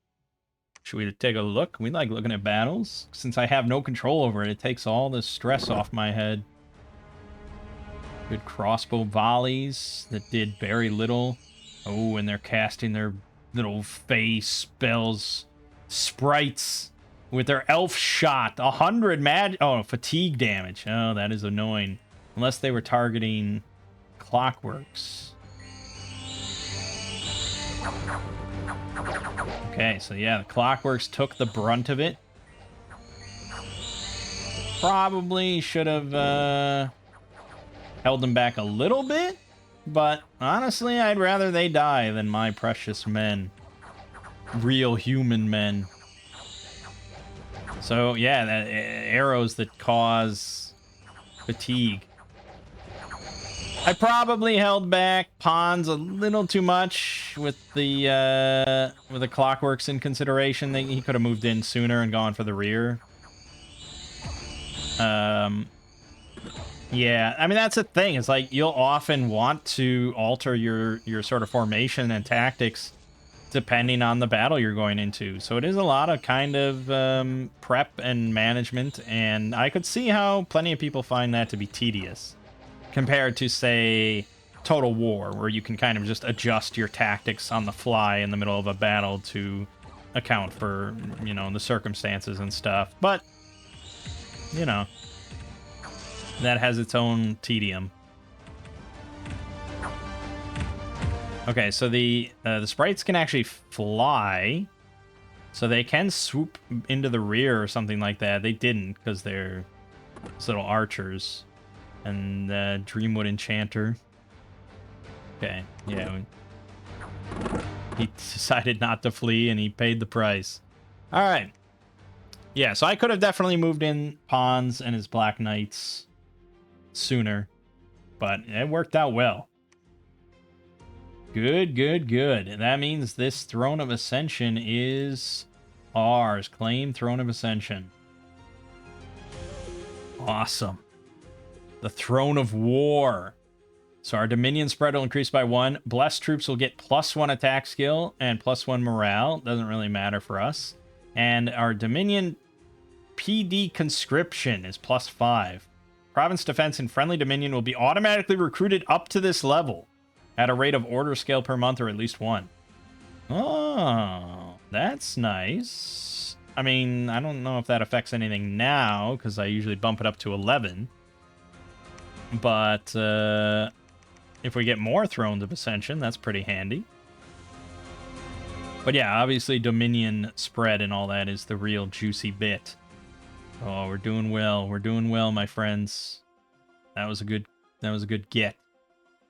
Should we take a look? We like looking at battles. Since I have no control over it, it takes all the stress off my head. Good crossbow volleys that did very little. Oh, and they're casting their little face spells. Sprites with their elf shot. 100 fatigue damage. Oh, that is annoying. Unless they were targeting clockworks. Okay, so yeah, the clockworks took the brunt of it. Probably should have held them back a little bit, but honestly, I'd rather they die than my precious men. Real human men. So yeah, arrows that cause fatigue. I probably held back pawns a little too much with the clockworks in consideration. He could have moved in sooner and gone for the rear. Yeah, I mean, that's the thing. It's like you'll often want to alter your sort of formation and tactics depending on the battle you're going into. So it is a lot of kind of prep and management, and I could see how plenty of people find that to be tedious. Compared to, say, Total War, where you can kind of just adjust your tactics on the fly in the middle of a battle to account for, you know, the circumstances and stuff. But, you know, that has its own tedium. Okay, so the sprites can actually fly, so they can swoop into the rear or something like that. They didn't, because they're little archers. And Dreamwood Enchanter. Okay, yeah. He decided not to flee, and he paid the price. All right. Yeah, so I could have definitely moved in pawns and his Black Knights sooner, but it worked out well. Good, good, good. And that means this Throne of Ascension is ours. Claim Throne of Ascension. Awesome. The Throne of War. So our Dominion spread will increase by 1. Blessed troops will get +1 attack skill and +1 morale. Doesn't really matter for us. And our Dominion PD conscription is +5. Province defense in friendly Dominion will be automatically recruited up to this level at a rate of order scale per month or at least 1. Oh, that's nice. I mean, I don't know if that affects anything now, because I usually bump it up to 11. But if we get more Thrones of Ascension, that's pretty handy. But yeah, obviously Dominion spread and all that is the real juicy bit. Oh, we're doing well. We're doing well, my friends. That was a good get.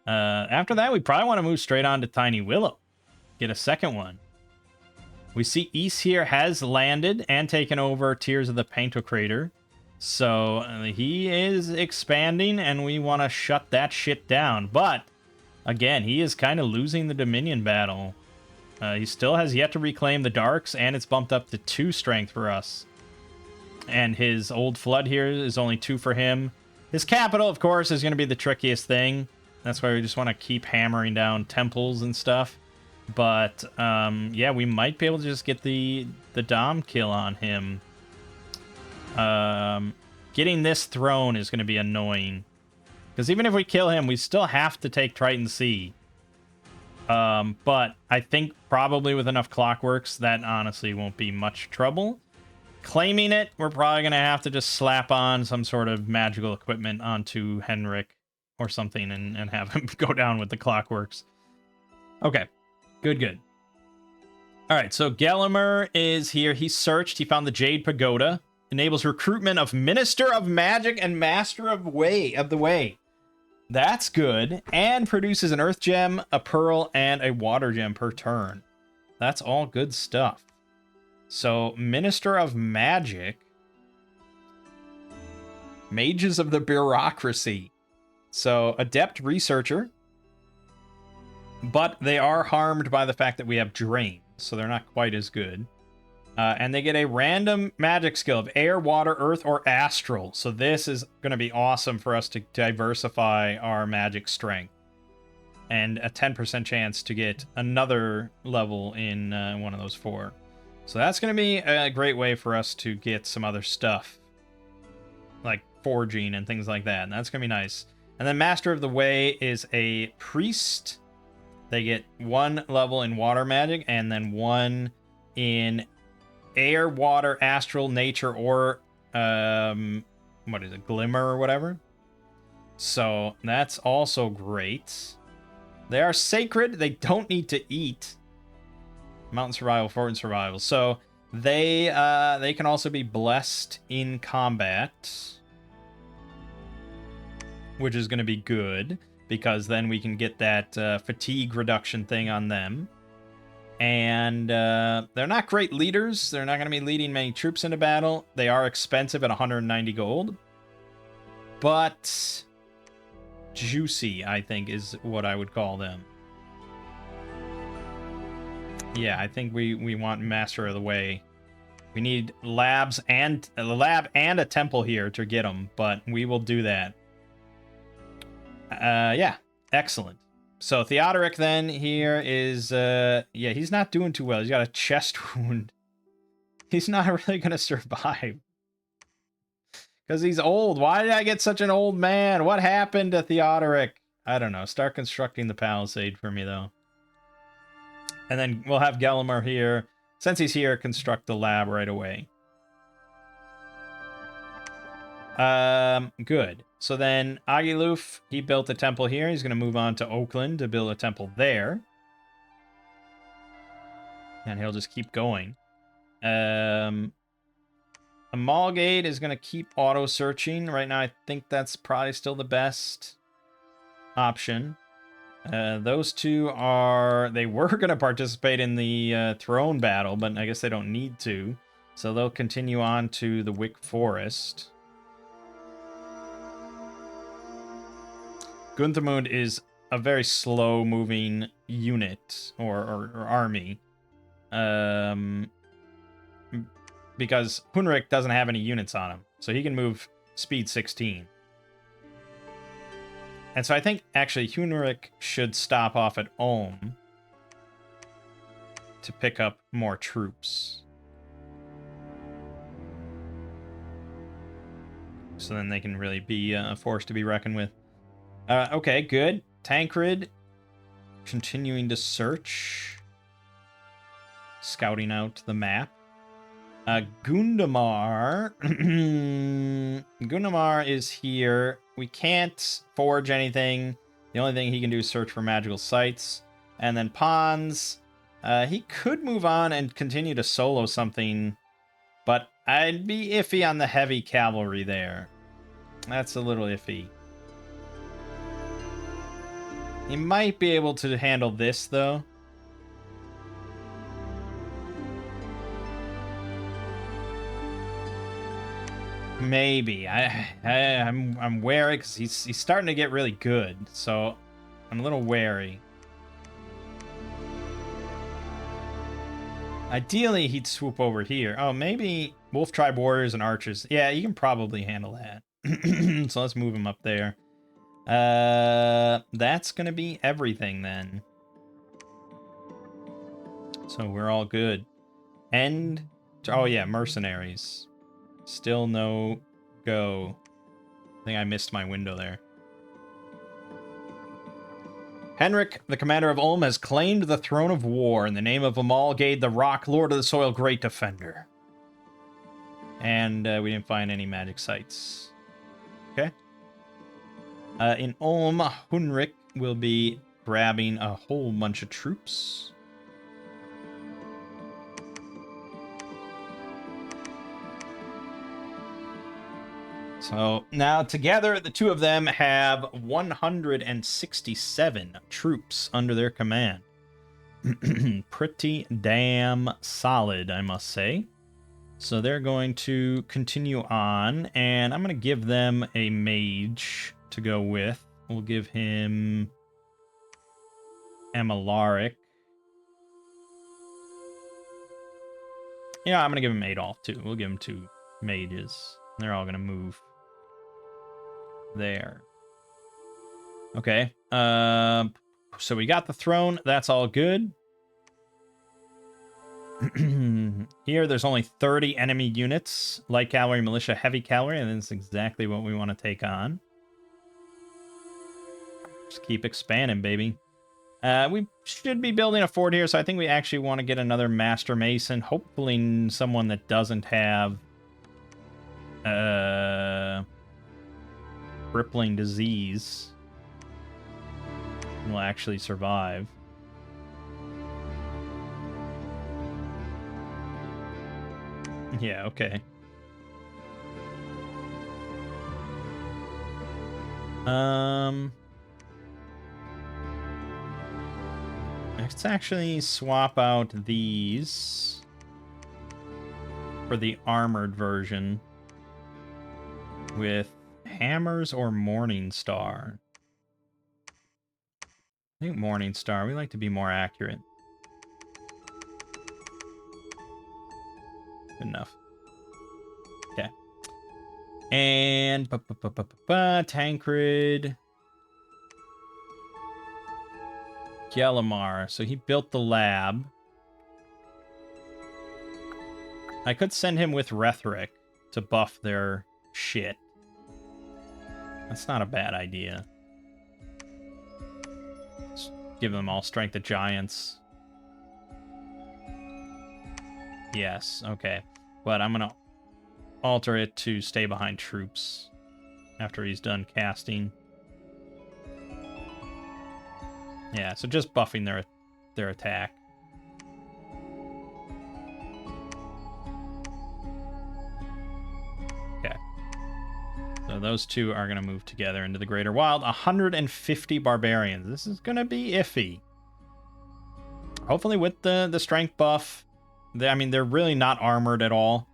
After that, we probably want to move straight on to Tiny Willow. Get a second one. We see East here has landed and taken over Tears of the Pantocrator. So he is expanding, and we want to shut that shit down. But, again, he is kind of losing the Dominion battle. He still has yet to reclaim the Darks, and it's bumped up to 2 strength for us. And his Old Flood here is only 2 for him. His capital, of course, is going to be the trickiest thing. That's why we just want to keep hammering down temples and stuff. But, yeah, we might be able to just get the Dom kill on him. Getting this throne is going to be annoying. Because even if we kill him, we still have to take Triton Sea. But I think probably with enough clockworks, that honestly won't be much trouble. Claiming it, we're probably going to have to just slap on some sort of magical equipment onto Henrik or something and have him go down with the clockworks. Okay, good. All right, so Gelimer is here. He searched. He found the Jade Pagoda. Enables recruitment of Minister of Magic and Master of the Way. That's good. And produces an Earth Gem, a Pearl, and a Water Gem per turn. That's all good stuff. So, Minister of Magic. Mages of the Bureaucracy. So, Adept Researcher. But they are harmed by the fact that we have Drain. So they're not quite as good. And they get a random magic skill of air, water, earth, or astral. So this is going to be awesome for us to diversify our magic strength. And a 10% chance to get another level in one of those 4. So that's going to be a great way for us to get some other stuff. Like forging and things like that. And that's going to be nice. And then Master of the Way is a priest. They get 1 level in water magic and then 1 in air, water, astral, nature, or what is it, glimmer or whatever. So that's also great. They are sacred. They don't need to eat. Mountain survival, fortune survival. So they can also be blessed in combat, which is going to be good. Because then we can get that fatigue reduction thing on them. And they're not great leaders. They're not going to be leading many troops into battle. They are expensive at 190 gold. But juicy, I think, is what I would call them. Yeah, I think we want Master of the Way. We need labs and a lab and a temple here to get them, but we will do that. Yeah, excellent. So Theodoric then here is, yeah, he's not doing too well. He's got a chest wound. He's not really going to survive. Because he's old. Why did I get such an old man? What happened to Theodoric? I don't know. Start constructing the palisade for me, though. And then we'll have Gelimer here. Since he's here, construct the lab right away. Good. So then Agiluf, he built a temple here. He's going to move on to Oakland to build a temple there. And he'll just keep going. Amalgate is going to keep auto-searching. Right now, I think that's probably still the best option. Those two are... They were going to participate in the throne battle, but I guess they don't need to. So they'll continue on to the Wick Forest. Gunthermund is a very slow-moving unit, or army. Because Hunrik doesn't have any units on him. So he can move speed 16. And so I think, actually, Hunrik should stop off at Ulm to pick up more troops. So then they can really be a force to be reckoned with. Okay, good. Tancred, continuing to search. Scouting out the map. Gundamar. Gundamar is here. We can't forge anything. The only thing he can do is search for magical sites. And then Pons. He could move on and continue to solo something. But I'd be iffy on the heavy cavalry there. That's a little iffy. He might be able to handle this, though. Maybe. I'm wary because he's starting to get really good, so I'm a little wary. Ideally, he'd swoop over here. Oh, maybe Wolf Tribe Warriors and Archers. Yeah, you can probably handle that. So let's move him up there. That's gonna be everything then. So we're all good. Oh yeah, mercenaries. Still no go. I think I missed my window there. Henrik, the commander of Ulm, has claimed the throne of war in the name of Mangg, the Rock, Lord of the Soil, Great Defender. And we didn't find any magic sites. Okay. In Ulm, Henrik will be grabbing a whole bunch of troops. So now together, the two of them have 167 troops under their command. Pretty damn solid, I must say. So they're going to continue on, and I'm going to give them a mage to go with. We'll give him Amalaric. Yeah, I'm going to give him Adolf, too. We'll give him 2 mages. They're all going to move there. Okay. So we got the throne. That's all good. Here, there's only 30 enemy units. Light cavalry, militia, heavy cavalry, and that's exactly what we want to take on. Just keep expanding, baby. We should be building a fort here, so I think we actually want to get another Master Mason. Hopefully someone that doesn't have crippling disease will actually survive. Yeah, okay. Let's actually swap out these for the armored version with hammers or Morning Star. I think Morning Star. We like to be more accurate. Good enough. Okay. And Tancred. Gjallamar. So he built the lab. I could send him with Rhetoric to buff their shit. That's not a bad idea. Just give them all Strength of Giants. Yes, okay. But I'm going to alter it to stay behind troops after he's done casting. Yeah, so just buffing their attack. Okay. So those two are going to move together into the Greater Wild. 150 barbarians. This is going to be iffy. Hopefully with the strength buff, they're really not armored at all.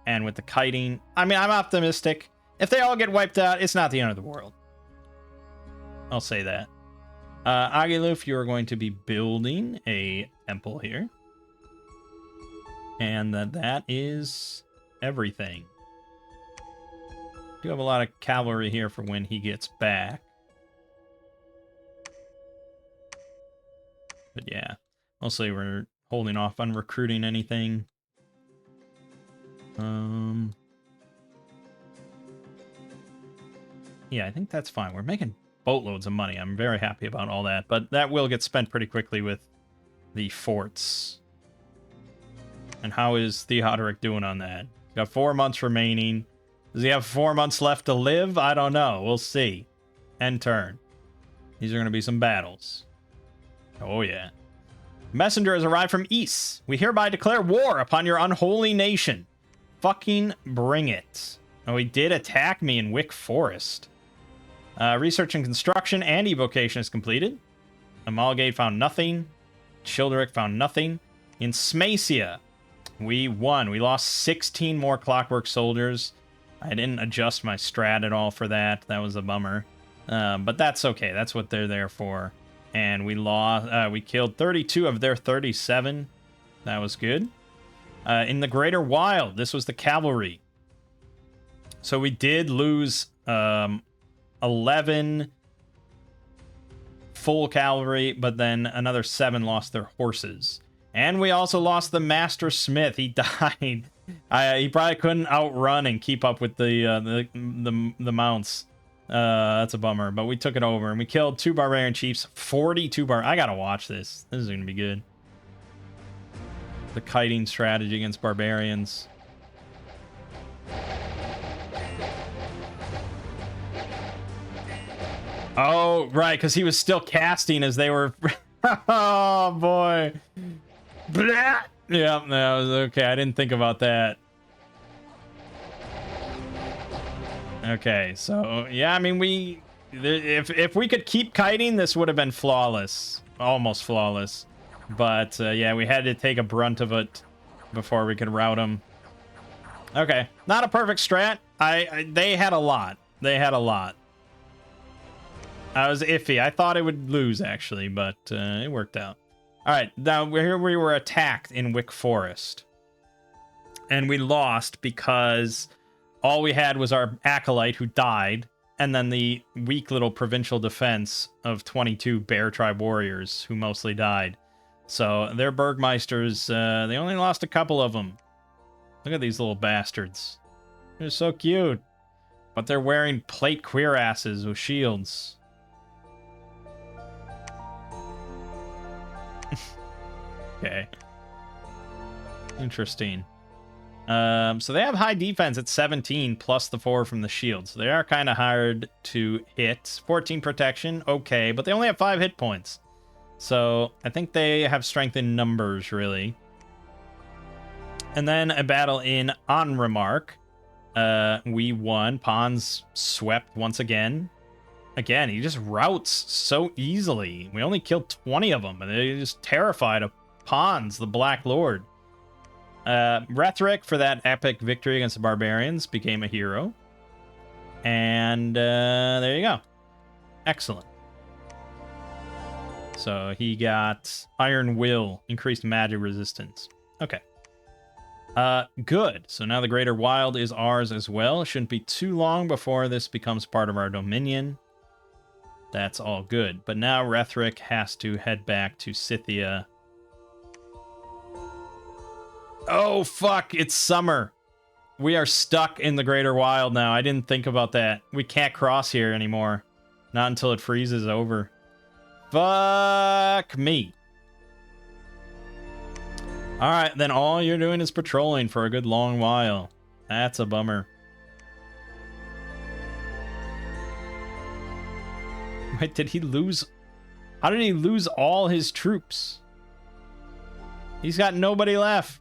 And with the kiting, I'm optimistic. If they all get wiped out, it's not the end of the world. I'll say that. Agiluf, you're going to be building a temple here. And that is everything. Do have a lot of cavalry here for when he gets back. But yeah, mostly we're holding off on recruiting anything. Yeah, I think that's fine. We're making boatloads of money. I'm very happy about all that, but that will get spent pretty quickly with the forts. And how is Theodoric doing on that? Got 4 months remaining. Does he have 4 months left to live? I don't know. We'll see. End turn. These are going to be some battles. Oh, yeah. Messenger has arrived from East. We hereby declare war upon your unholy nation. Fucking bring it. Oh, he did attack me in Wick Forest. Research and construction and evocation is completed. Amalgate found nothing. Childeric found nothing. In Smacia, we won. We lost 16 more Clockwork Soldiers. I didn't adjust my strat at all for that. That was a bummer. But that's okay. That's what they're there for. And we lost. We killed 32 of their 37. That was good. In the Greater Wild, this was the cavalry. So we did lose 11 full cavalry, but then another 7 lost their horses. And we also lost the Master Smith. He died. He probably couldn't outrun and keep up with the mounts. That's a bummer, but we took it over and we killed 2 barbarian chiefs, 42 I gotta watch this. This is gonna be good. The kiting strategy against barbarians. Oh, right, because he was still casting as they were... Oh, boy. Blah! Yeah, that was okay. I didn't think about that. Okay, so, yeah, I mean, if we could keep kiting, this would have been flawless. Almost flawless. But, yeah, we had to take a brunt of it before we could rout them. Okay, not a perfect strat. They had a lot. They had a lot. I was iffy. I thought it would lose, actually, but it worked out. All right, now here we were attacked in Wick Forest. And we lost because all we had was our acolyte who died, and then the weak little provincial defense of 22 Bear Tribe warriors who mostly died. So their Burgmeisters, they only lost a couple of them. Look at these little bastards. They're so cute. But they're wearing plate cuirasses with shields. Okay. Interesting. So they have high defense at 17 plus the 4 from the shield. So they are kind of hard to hit. 14 protection, okay, but they only have 5 hit points. So I think they have strength in numbers, really. And then a battle in Onremark. We won. Pons swept once again. Again, he just routs so easily. We only killed 20 of them, and they're just terrified of Pons, the Black Lord. Rhetoric, for that epic victory against the barbarians, became a hero. And there you go. Excellent. So he got Iron Will, increased magic resistance. Okay. Good. So now the Greater Wild is ours as well. Shouldn't be too long before this becomes part of our dominion. That's all good. But now Rhetoric has to head back to Scythia. Oh, fuck. It's summer. We are stuck in the Greater Wild now. I didn't think about that. We can't cross here anymore. Not until it freezes over. Fuck me. Alright, then all you're doing is patrolling for a good long while. That's a bummer. Wait, did he lose? How did he lose all his troops? He's got nobody left.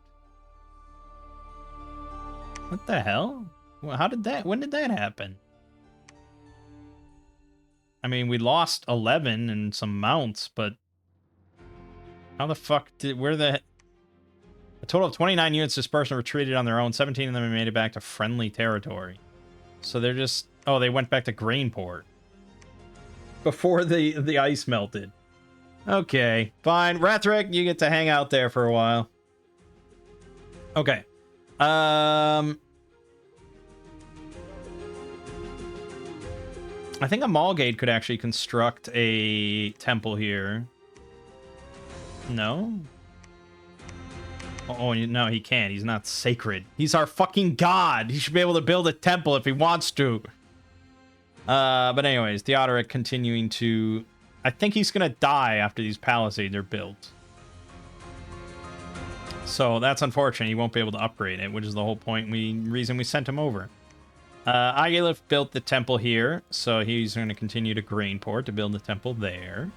What the hell? How did that? When did that happen? I mean, we lost 11 and some mounts, but how the fuck did... A total of 29 units dispersed and retreated on their own. 17 of them made it back to friendly territory. So they're just... Oh, they went back to Grainport. Before the ice melted. Okay, fine. Rhetoric, you get to hang out there for a while. Okay. I think a Mallgate could actually construct a temple here. No? Oh, no, he can't. He's not sacred. He's our fucking god. He should be able to build a temple if he wants to. But anyways, Theodoric continuing to... I think he's going to die after these palisades are built. So that's unfortunate. He won't be able to upgrade it, which is the whole reason we sent him over. Agilif built the temple here, so he's going to continue to Grainport to build the temple there.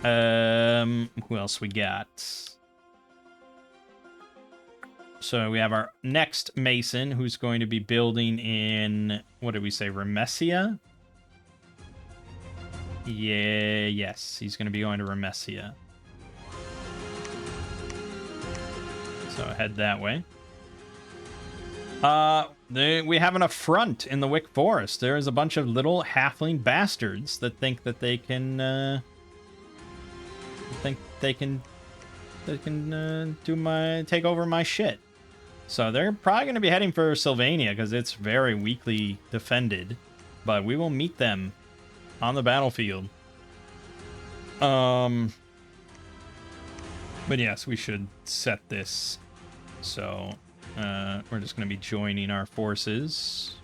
Who else we got? So we have our next Mason, who's going to be building in, what did we say, Remesia? Yeah, yes, he's going to be going to Remesia. So head that way. We have an affront in the Wick Forest. There is a bunch of little halfling bastards that think that they can, take over my shit. So they're probably going to be heading for Sylvania because it's very weakly defended. But we will meet them on the battlefield. But yes, we should set this. So we're just going to be joining our forces.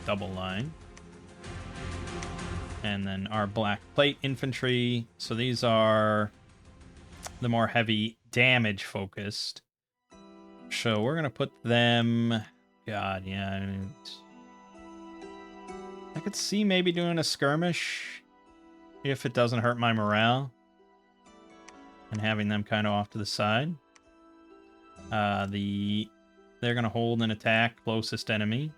Double line. And then our black plate infantry. So these are the more heavy damage focused. So we're going to put them... God, yeah. I could see maybe doing a skirmish if it doesn't hurt my morale. And having them kind of off to the side. They're going to hold and attack closest enemy.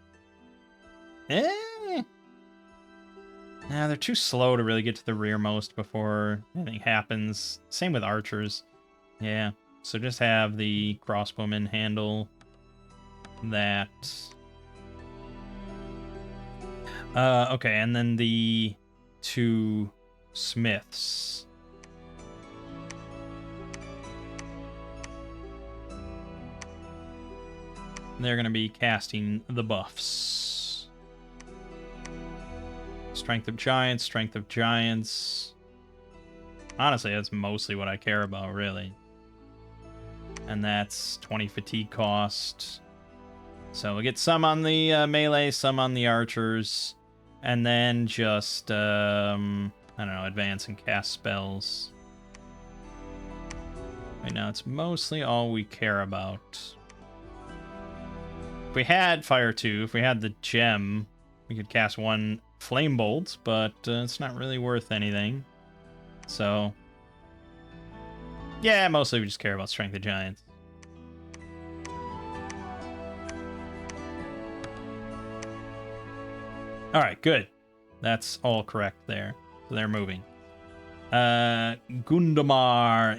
Nah, they're too slow to really get to the rearmost before anything happens. Same with archers. Yeah, so just have the crossbowmen handle that. Okay, and then the 2 smiths. They're going to be casting the buffs. Strength of Giants, Strength of Giants. Honestly, that's mostly what I care about, really. And that's 20 fatigue cost. So we'll get some on the melee, some on the archers. And then just, I don't know, advance and cast spells. Right now, it's mostly all we care about. If we had Fire 2, if we had the gem, we could cast 1 Flame Bolt, but it's not really worth anything. So, yeah, mostly we just care about Strength of Giants. Alright, good. That's all correct there. So they're moving. Gundamar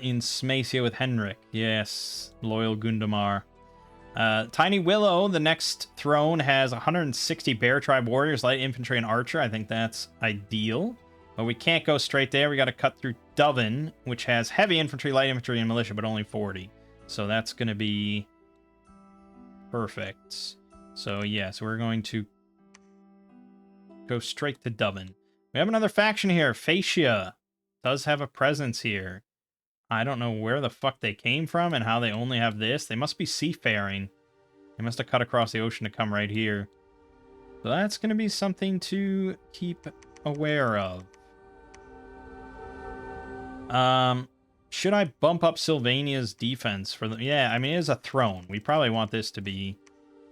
in Smacia with Henrik. Yes, loyal Gundamar. Tiny Willow, the next throne, has 160 Bear Tribe warriors, light infantry, and archer. I think that's ideal. But we can't go straight there. We got to cut through Doven, which has heavy infantry, light infantry, and militia, but only 40. So that's going to be perfect. So, yes, we're going to go straight to Doven. We have another faction here. Fascia does have a presence here. I don't know where the fuck they came from and how they only have this. They must be seafaring. They must have cut across the ocean to come right here. So that's going to be something to keep aware of. Should I bump up Sylvania's defense for the... Yeah, I mean, it is a throne. We probably want this to be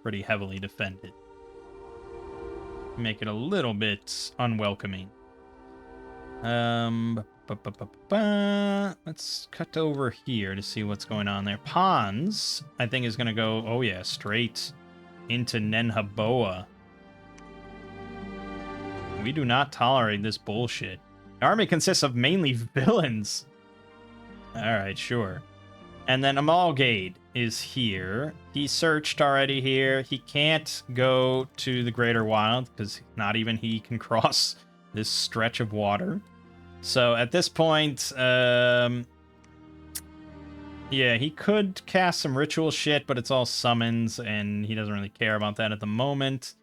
pretty heavily defended. Make it a little bit unwelcoming. Let's cut over here to see what's going on there. Pons, I think, is going to go, oh yeah, straight into Nenhaboa. We do not tolerate this bullshit. The army consists of mainly villains. Alright, sure. And then Amalgade is here. He searched already here. He can't go to the Greater Wild because not even he can cross this stretch of water. So at this point, yeah, he could cast some ritual shit, but it's all summons, and he doesn't really care about that at the moment.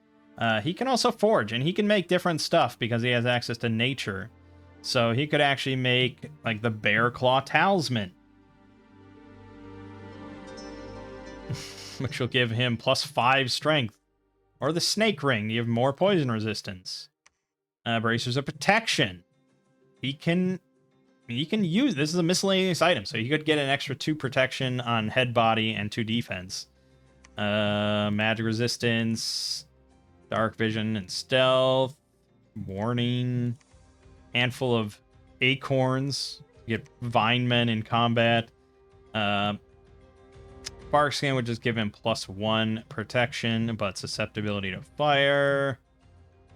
He can also forge, and he can make different stuff because he has access to nature. So he could actually make, like, the Bear Claw Talisman. Which will give him +5 strength. Or the Snake Ring, you have more poison resistance. Bracers of Protection. He can use... This is a miscellaneous item, so he could get an extra 2 protection on head, body, and 2 defense. Magic resistance, dark vision, and stealth. Warning. Handful of acorns. You get Vinemen in combat. Bark Skin would just give him +1 protection, but susceptibility to fire.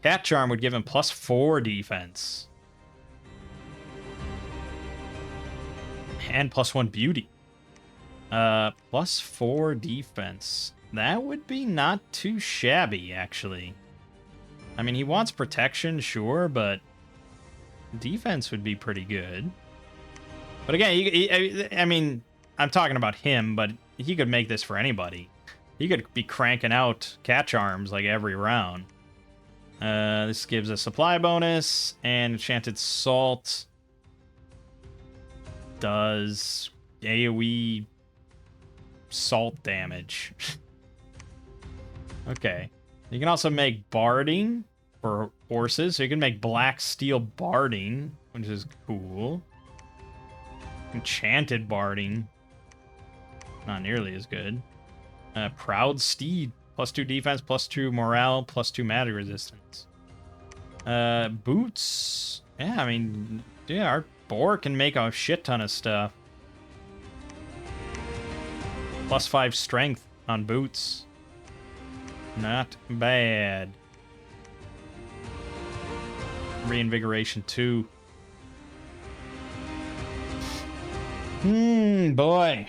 Cat Charm would give him +4 defense. And +1 beauty. +4 defense. That would be not too shabby, actually. I mean, he wants protection, sure, but defense would be pretty good. But again, I mean, I'm talking about him, but he could make this for anybody. He could be cranking out cat charms like every round. This gives a supply bonus, and Enchanted Salt does AoE salt damage. Okay. You can also make barding, for horses. So you can make black steel barding, which is cool. Enchanted barding. Not nearly as good. Proud steed. +2 defense, +2 morale, +2 magic resistance. Boots. Yeah, I mean, yeah, our boar can make a shit ton of stuff. +5 strength on boots. Not bad. Reinvigoration 2. Boy.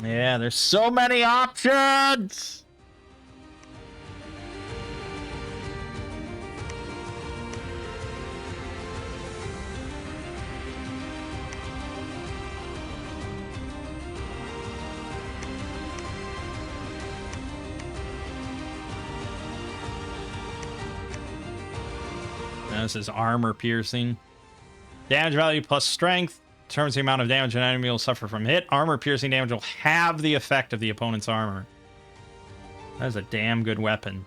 Yeah, there's so many options! Now this is armor piercing. Damage value plus strength. Determines the amount of damage an enemy will suffer from hit. Armor piercing damage will have the effect of the opponent's armor. That is a damn good weapon.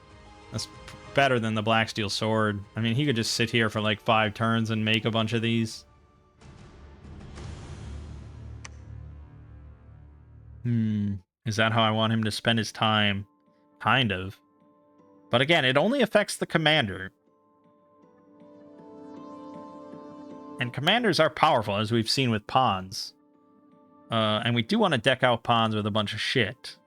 That's better than the black steel sword. I mean, he could just sit here for like 5 turns and make a bunch of these. Is that how I want him to spend his time? Kind of. But again, it only affects the commander. And commanders are powerful, as we've seen with pawns. And we do want to deck out pawns with a bunch of shit.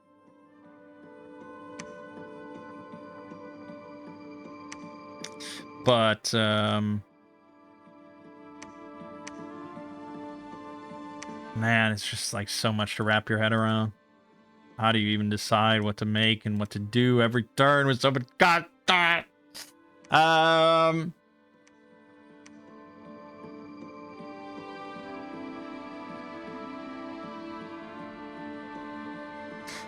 But, man, it's just like so much to wrap your head around. How do you even decide what to make and what to do every turn with so much? God damn it!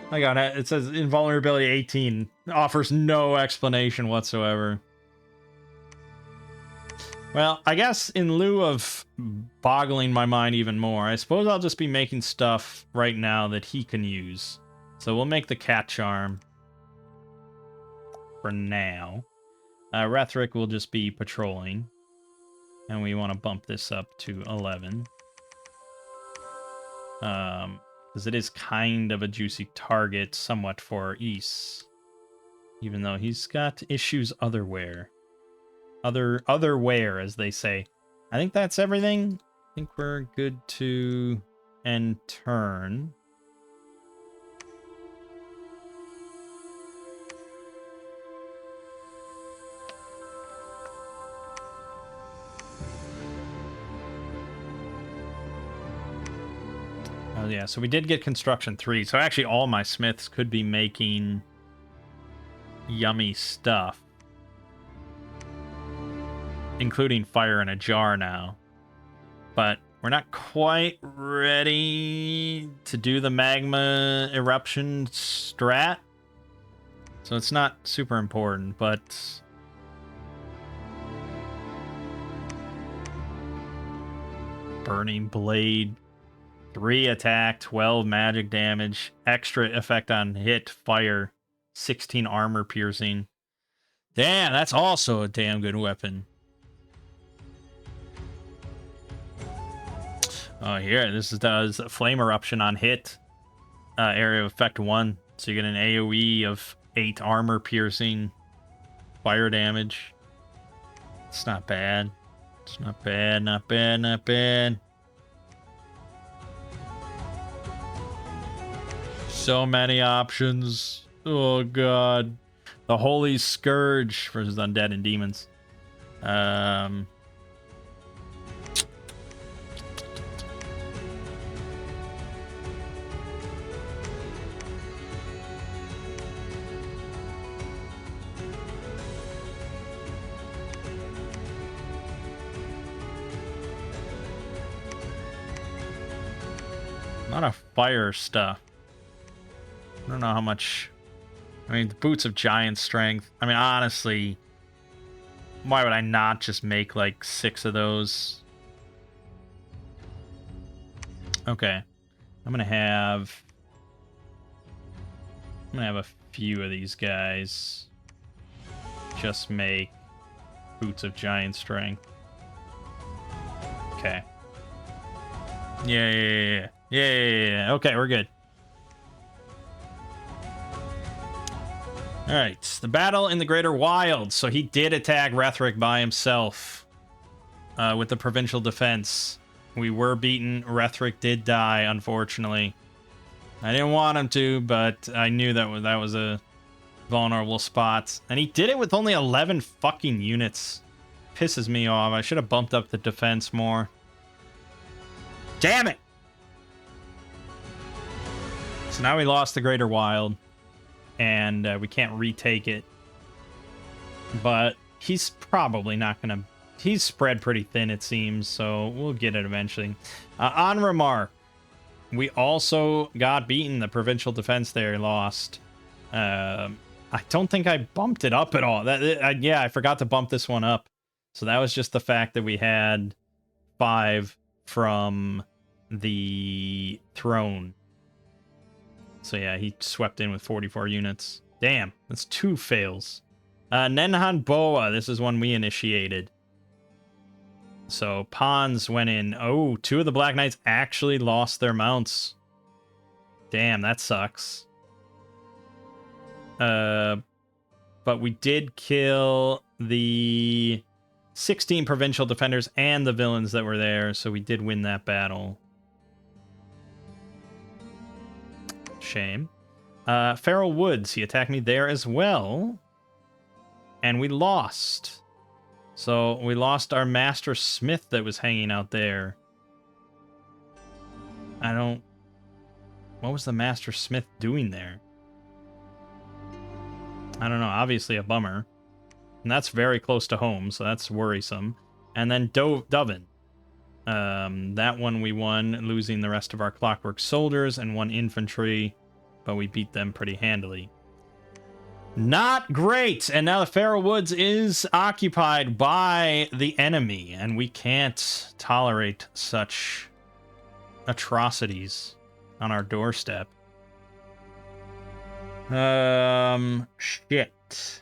I got it. It says invulnerability 18 offers no explanation whatsoever. Well, I guess in lieu of boggling my mind even more, I suppose I'll just be making stuff right now that he can use. So we'll make the cat charm for now. Rhetoric will just be patrolling. And we want to bump this up to 11. Because it is kind of a juicy target, somewhat for Ys. Even though he's got issues otherwhere. Otherwhere, as they say. I think that's everything. I think we're good to end turn. Oh yeah, so we did get construction 3. So actually all my smiths could be making yummy stuff. Including fire in a jar now. But we're not quite ready to do the magma eruption strat. So it's not super important, but... Burning Blade. 3 attack, 12 magic damage, extra effect on hit, fire, 16 armor piercing. Damn, that's also a damn good weapon. Oh, here, this does flame eruption on hit, area of effect 1. So you get an AoE of 8 armor piercing, fire damage. It's not bad. It's not bad, not bad, not bad. So many options. Oh god. The Holy Scourge versus Undead and Demons. Not a fire stuff. I don't know how much... I mean, the Boots of Giant Strength. I mean, honestly, why would I not just make, like, 6 of those? Okay. I'm gonna have a few of these guys. Just make Boots of giant strength. Okay. Yeah. Okay, we're good. All right, the battle in the Greater Wilds. So he did attack Rethric by himself with the provincial defense. We were beaten. Rethric did die, unfortunately. I didn't want him to, but I knew that was a vulnerable spot. And he did it with only 11 fucking units. Pisses me off. I should have bumped up the defense more. Damn it! So now we lost the Greater Wild. And we can't retake it. But he's probably not going to... He's spread pretty thin, it seems, so we'll get it eventually. On remark, we also got beaten. The provincial defense there lost. I don't think I bumped it up at all. Yeah, I forgot to bump this one up. So that was just the fact that we had 5 from the throne. So yeah, he swept in with 44 units. Damn, that's 2 fails. Nenhan Boa, this is one we initiated. So pawns went in. Oh, 2 of the Black Knights actually lost their mounts. Damn, that sucks. But we did kill the 16 provincial defenders and the villains that were there, so we did win that battle. Shame. Feral Woods, he attacked me there as well. And we lost. So we lost our Master Smith that was hanging out there. What was the Master Smith doing there? I don't know. Obviously a bummer. And that's very close to home, so that's worrisome. And then Doven. That one we won, losing the rest of our Clockwork Soldiers and 1 infantry, but we beat them pretty handily. Not great! And now the Feral Woods is occupied by the enemy, and we can't tolerate such atrocities on our doorstep. Shit.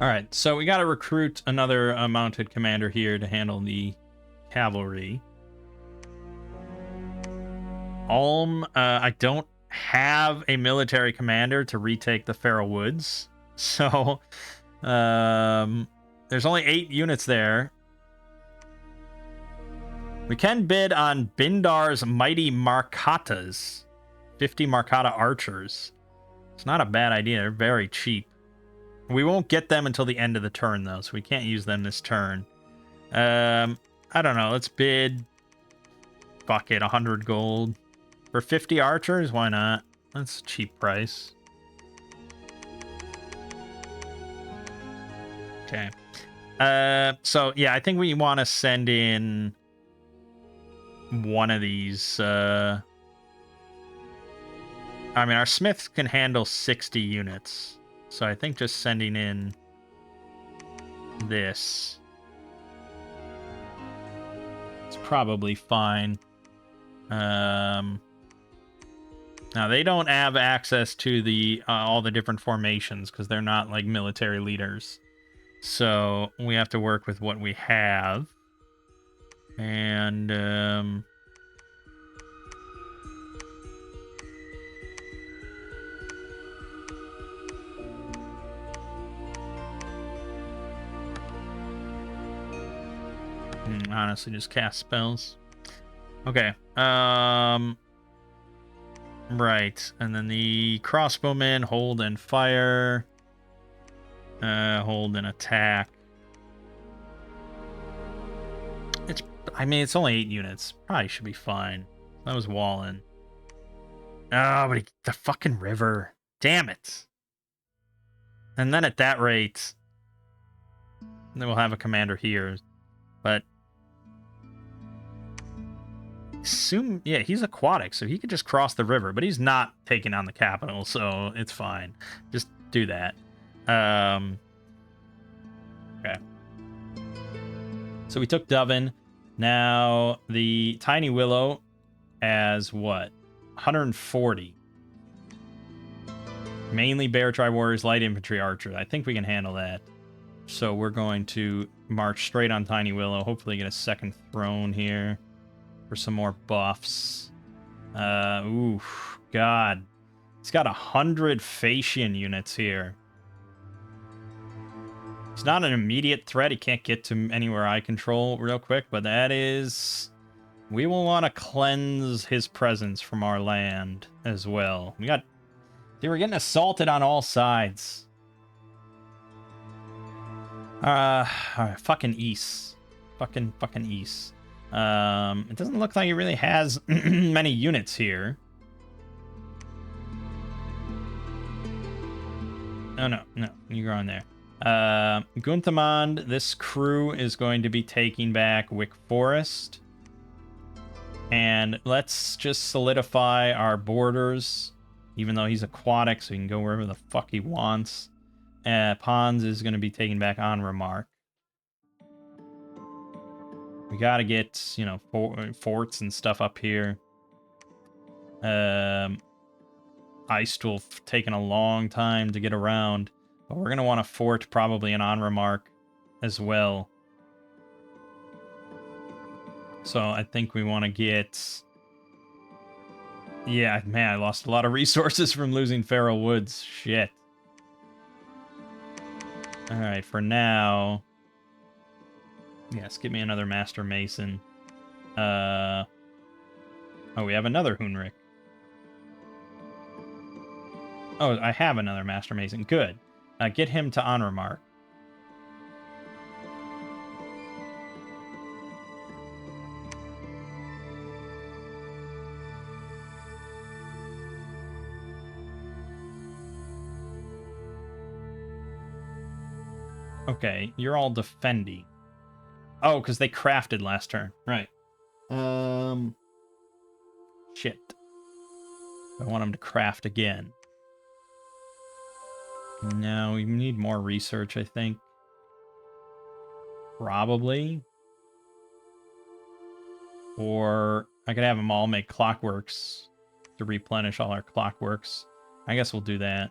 Alright, so we gotta recruit another mounted commander here to handle the cavalry. Ulm, I don't have a military commander to retake the Feral Woods. So, there's only 8 units there. We can bid on Bindar's Mighty Markatas. 50 Markata archers. It's not a bad idea, they're very cheap. We won't get them until the end of the turn, though, so we can't use them this turn. I don't know. Let's bid... Fuck it, 100 gold. For 50 archers? Why not? That's a cheap price. Okay. So, yeah, I think we want to send in one of these... I mean, our smiths can handle 60 units. So I think just sending in this is probably fine. Now they don't have access to the all the different formations because they're not like military leaders. So we have to work with what we have. And honestly, just cast spells. Okay. Right. And then the crossbowmen hold and fire. Hold and attack. I mean, it's only 8 units. Probably should be fine. That was Wallen. Oh, but the fucking river. Damn it. And then at that rate, then we'll have a commander here. But assume, yeah, he's aquatic, so he could just cross the river, but he's not taking on the capital, so it's fine. Just do that. Okay. So we took Doven. Now, the Tiny Willow has what? 140. Mainly Bear Tribe Warriors, Light Infantry Archers. I think we can handle that. So we're going to march straight on Tiny Willow. Hopefully get a second throne here for some more buffs. Oof, God. He's got 100 Phasian units here. He's not an immediate threat. He can't get to anywhere I control real quick, but that is... We will want to cleanse his presence from our land as well. They were getting assaulted on all sides. Alright, fucking East. Fucking East. It doesn't look like he really has many units here. Oh, no, you go on there. Gunthamond, this crew is going to be taking back Wick Forest. And let's just solidify our borders, even though he's aquatic, so he can go wherever the fuck he wants. Pons is going to be taking back on Remark. We got to get, you know, forts and stuff up here. Icestool taking a long time to get around, but we're going to want a fort, probably an on Remark as well. So I think we want to get... Yeah, man, I lost a lot of resources from losing Feral Woods. Shit. Alright, for now... Yes, give me another Master Mason. Oh, we have another Hunric. Oh, I have another Master Mason. Good. Get him to Honor Mark. Okay, you're all defending. Oh, because they crafted last turn. Right. Shit. I want them to craft again. No, we need more research, I think. Probably. Or I could have them all make clockworks to replenish all our clockworks. I guess we'll do that.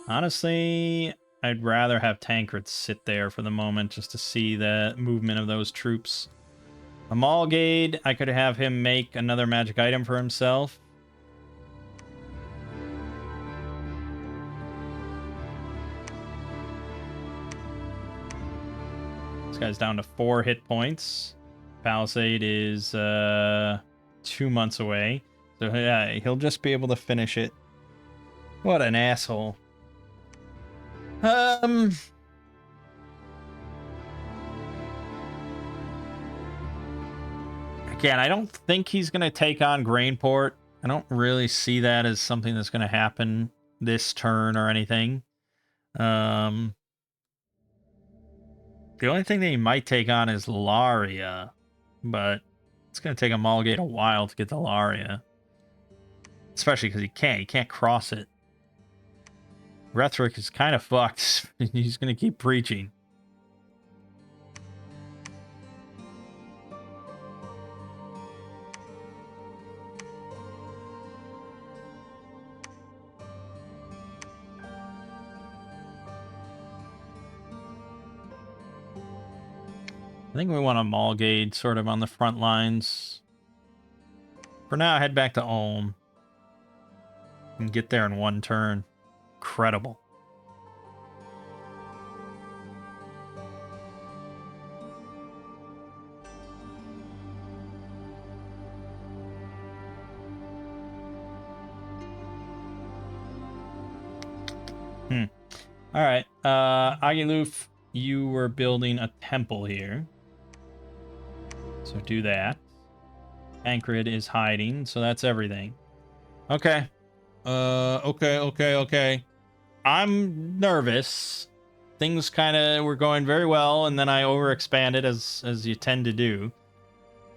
Honestly, I'd rather have Tancred sit there for the moment just to see the movement of those troops. Amalgade, I could have him make another magic item for himself. This guy's down to 4 hit points. Palisade is 2 months away. So yeah, he'll just be able to finish it. What an asshole. Again, I don't think he's going to take on Grainport. I don't really see that as something that's going to happen this turn or anything. The only thing that he might take on is Laria, but it's going to take Amalgate a while to get to Laria. Especially because he can't cross it. Rhetoric is kind of fucked. He's going to keep preaching. I think we want a Malgade sort of on the front lines. For now, head back to Ulm. And get there in 1 turn. Incredible. Alright. Agiloof, you were building a temple here. So do that. Ankrid is hiding, so that's everything. Okay. Okay. I'm nervous. Things kind of were going very well, and then I overexpanded, as you tend to do.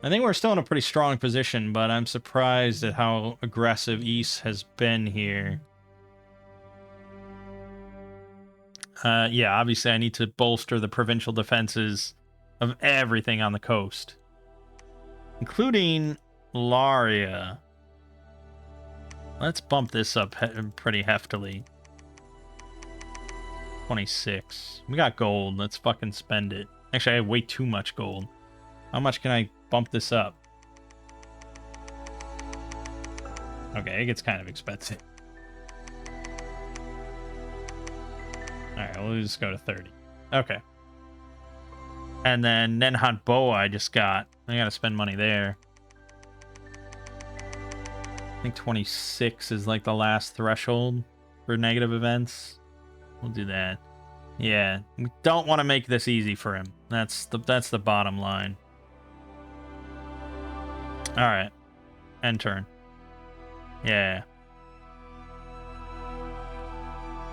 I think we're still in a pretty strong position, but I'm surprised at how aggressive East has been here. Yeah, obviously I need to bolster the provincial defenses of everything on the coast, including Laria. Let's bump this up pretty heftily. 26. We got gold. Let's fucking spend it. Actually, I have way too much gold. How much can I bump this up? Okay, it gets kind of expensive. Alright, we'll just go to 30. Okay. And then Nenhan Boa I just got. I gotta spend money there. I think 26 is like the last threshold for negative events. We'll do that. Yeah, we don't want to make this easy for him. That's the bottom line. Alright. End turn. Yeah.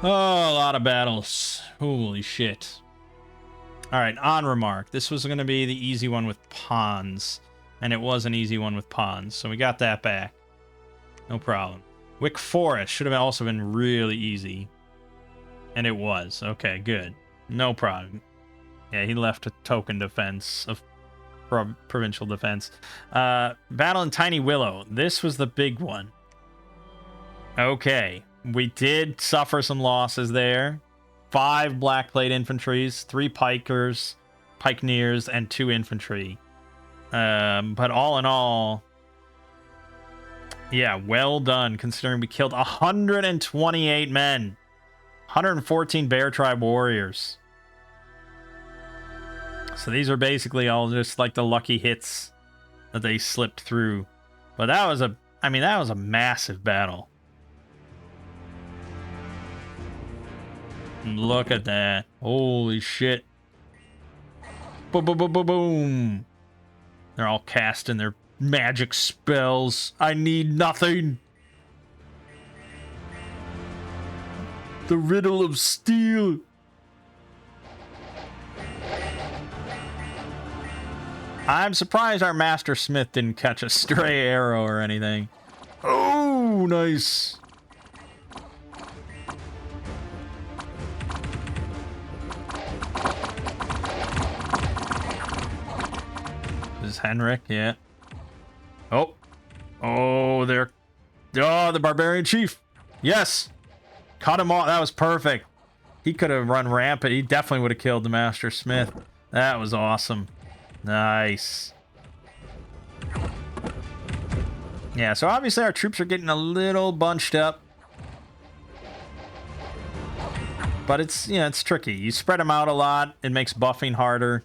Oh, a lot of battles. Holy shit. Alright, on remark. This was going to be the easy one with pawns. And it was an easy one with pawns. So we got that back. No problem. Wick Forest should have also been really easy. And it was. Okay, good. No problem. Yeah, he left a token defense of provincial defense. Battle in Tiny Willow. This was the big one. Okay. We did suffer some losses there. 5 Blackplate infantries, 3 pikers, pikeneers, and 2 infantry. But all in all, yeah, well done, considering we killed 128 men. 114 Bear Tribe warriors. So these are basically all just like the lucky hits that they slipped through. But that was that was a massive battle. Look at that. Holy shit. Boom, boom, boom, boom, boom. They're all casting their magic spells. I need nothing. The riddle of steel. I'm surprised our Master Smith didn't catch a stray arrow or anything. Oh, nice. This is Henrik, yeah. Oh. Oh, they're... Oh, the Barbarian Chief. Yes. Cut him off. That was perfect. He could have run rampant. He definitely would have killed the Master Smith. That was awesome. Nice. Yeah, so obviously our troops are getting a little bunched up. But it's, you know, it's tricky. You spread them out a lot. It makes buffing harder.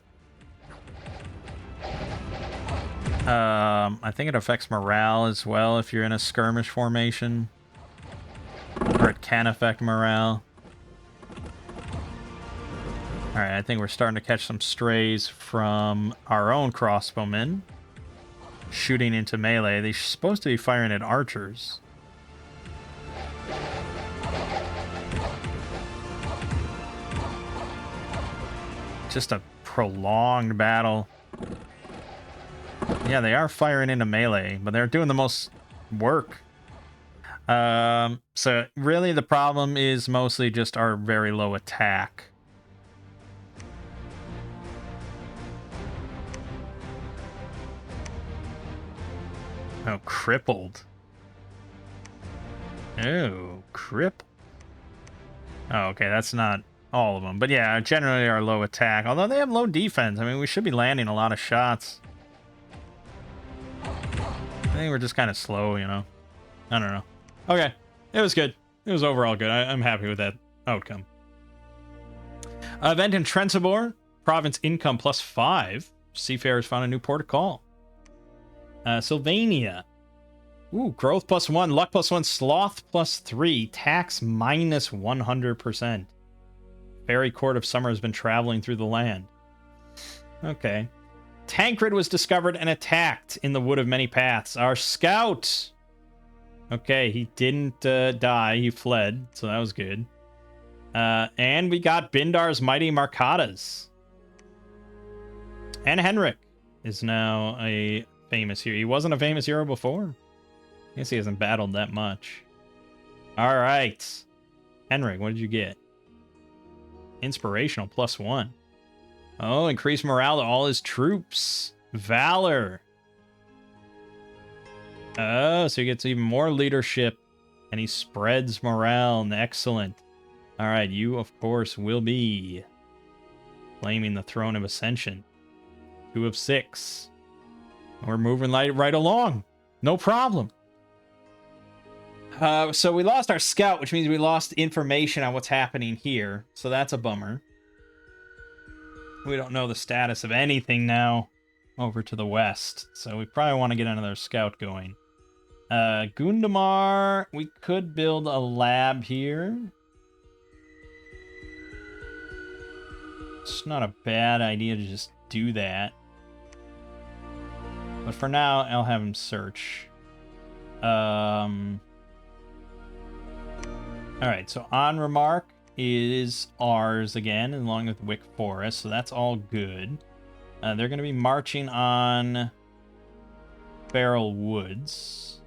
I think it affects morale as well if you're in a skirmish formation. Or it can affect morale. Alright, I think we're starting to catch some strays from our own crossbowmen. Shooting into melee. They're supposed to be firing at archers. Just a prolonged battle. Yeah, they are firing into melee, but they're doing the most work. So really the problem is mostly just our very low attack. Oh, crippled. Oh, crippled. Oh, okay, that's not all of them. But yeah, generally our low attack. Although they have low defense. I mean, we should be landing a lot of shots. I think we're just kind of slow, you know. I don't know. Okay, it was good. It was overall good. I'm happy with that outcome. Event in Trensibor. Province income +5. Seafarers found a new port of call. Sylvania. Ooh, growth +1, luck +1, sloth +3, tax -100%. Fairy Court of Summer has been traveling through the land. Okay. Tancred was discovered and attacked in the Wood of Many Paths. Our scout. Okay, he didn't die. He fled, so that was good. And we got Bindar's Mighty Marcadas. And Henrik is now a famous hero. He wasn't a famous hero before. I guess he hasn't battled that much. All right. Henrik, what did you get? Inspirational +1. Oh, increase morale to all his troops. Valor. Oh, so he gets even more leadership. And he spreads morale. Excellent. All right, you, of course, will be claiming the Throne of Ascension. 2 of 6. We're moving right along. No problem. So we lost our scout, which means we lost information on what's happening here. So that's a bummer. We don't know the status of anything now over to the west. So we probably want to get another scout going. Gundamar, we could build a lab here. It's not a bad idea to just do that. But for now, I'll have him search. Alright, so On Remark is ours again, along with Wick Forest, so that's all good. They're going to be marching on Feral Woods.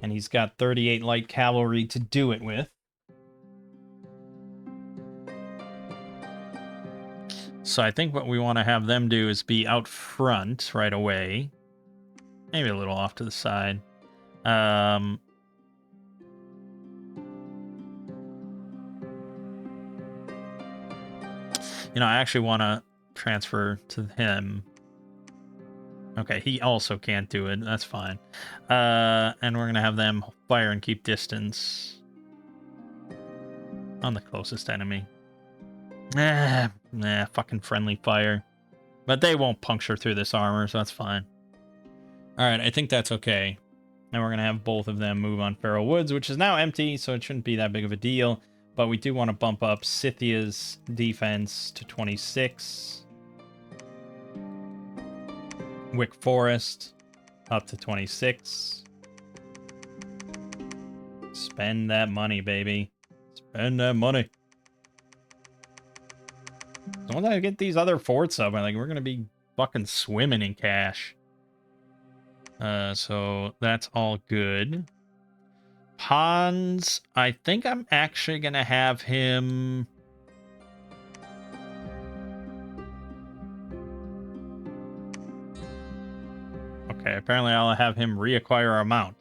And he's got 38 light cavalry to do it with. So I think what we want to have them do is be out front right away. Maybe a little off to the side. You know, I actually want to transfer to him. Okay, he also can't do it. That's fine. And we're going to have them fire and keep distance on the closest enemy. Fucking friendly fire. But they won't puncture through this armor, so that's fine. Alright, I think that's okay. And we're going to have both of them move on Feral Woods, which is now empty, so it shouldn't be that big of a deal. But we do want to bump up Scythia's defense to 26. Wick Forest up to 26. Spend that money, baby. Spend that money. So once I get these other forts up, we're going to be fucking swimming in cash. So that's all good. Hans, I think I'm actually going to have him... Okay, apparently I'll have him reacquire a mount.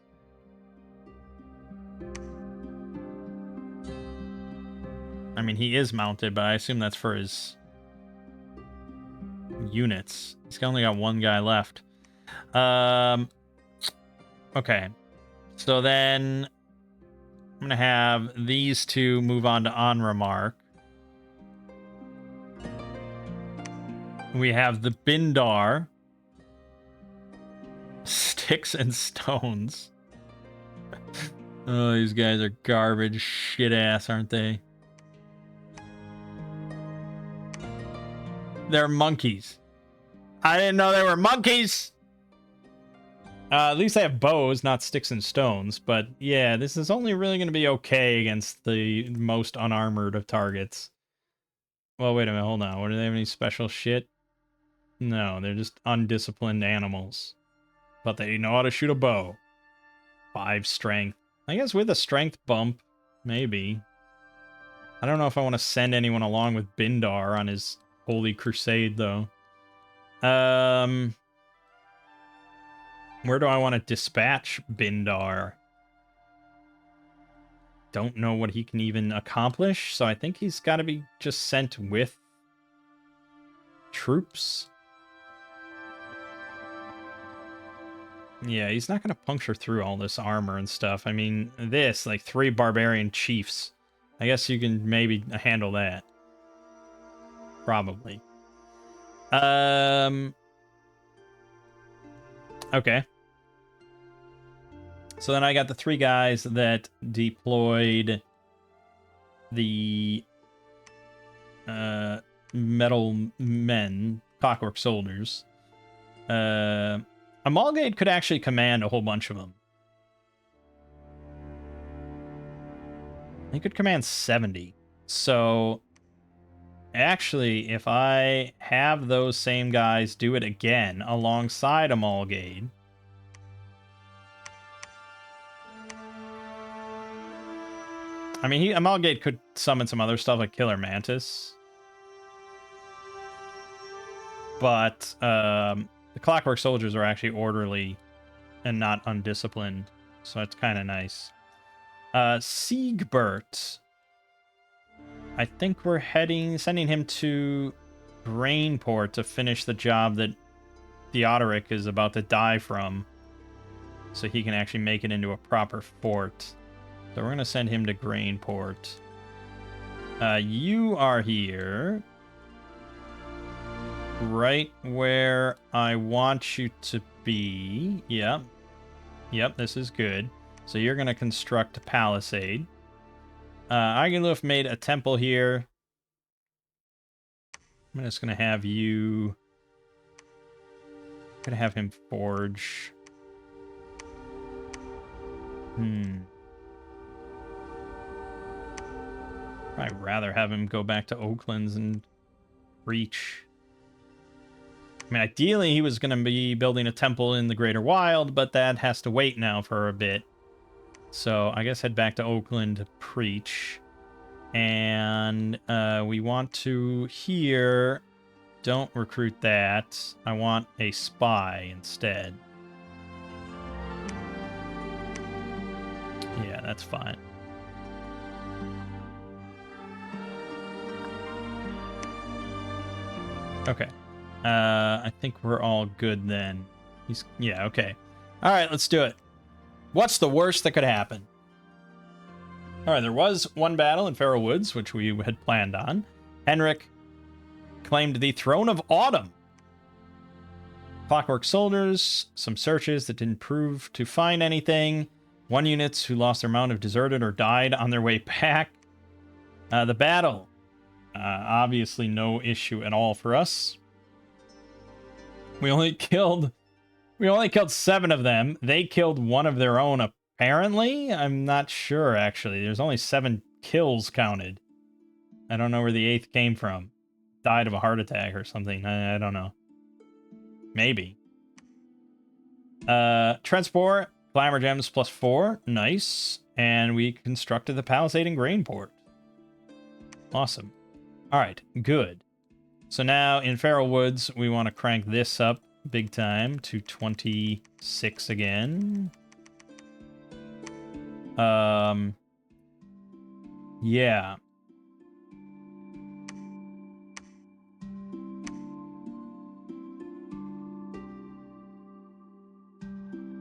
I mean, he is mounted, but I assume that's for his units. He's only got one guy left. Okay. So then I'm going to have these two move on to Remark. We have the Bindar. Sticks and stones. Oh, these guys are garbage shit ass, aren't they? They're monkeys. I didn't know they were monkeys! At least they have bows, not sticks and stones. But yeah, this is only really going to be okay against the most unarmored of targets. Well, wait a minute, hold on. Do they have any special shit? No, they're just undisciplined animals. But they know how to shoot a bow. 5 strength. I guess with a strength bump, maybe. I don't know if I want to send anyone along with Bindar on his holy crusade, though. Where do I want to dispatch Bindar? Don't know what he can even accomplish, so I think he's got to be just sent with troops. Yeah, he's not going to puncture through all this armor and stuff. I mean, this, like 3 barbarian chiefs. I guess you can maybe handle that. Probably. Okay. So then I got the 3 guys that deployed the metal men, clockwork soldiers. Amalgate could actually command a whole bunch of them. He could command 70. So, actually, if I have those same guys do it again alongside Amalgate, I mean, Amalgate could summon some other stuff like Killer Mantis. But the Clockwork Soldiers are actually orderly and not undisciplined. So it's kind of nice. Siegbert. I think we're sending him to Brainport to finish the job that Theodoric is about to die from. So he can actually make it into a proper fort. So we're going to send him to Grainport. You are here. Right where I want you to be. Yep. Yep, this is good. So you're going to construct a palisade. Agaluf made a temple here. I'm just going to have you... going to have him forge. I'd rather have him go back to Oaklands and reach. I mean, ideally, he was going to be building a temple in the Greater Wild, but that has to wait now for a bit. So I guess head back to Oakland to preach. And we want to here... Don't recruit that. I want a spy instead. Yeah, that's fine. Okay. I think we're all good then. Yeah, okay. All right, let's do it. What's the worst that could happen? All right, there was one battle in Feral Woods, which we had planned on. Henrik claimed the Throne of Autumn. Clockwork Soldiers, some searches that didn't prove to find anything. 1 units who lost their mount have deserted or died on their way back. The battle. Obviously no issue at all for us. We only killed 7 of them. They killed 1 of their own, apparently. I'm not sure, actually. There's only 7 kills counted. I don't know where the 8th came from. Died of a heart attack or something. I don't know. Maybe. Transport, Glamour Gems +4. Nice. And we constructed the Palisade in Grainport. Awesome. Alright, good. So now in Feral Woods, we want to crank this up big time to 26 again. Yeah.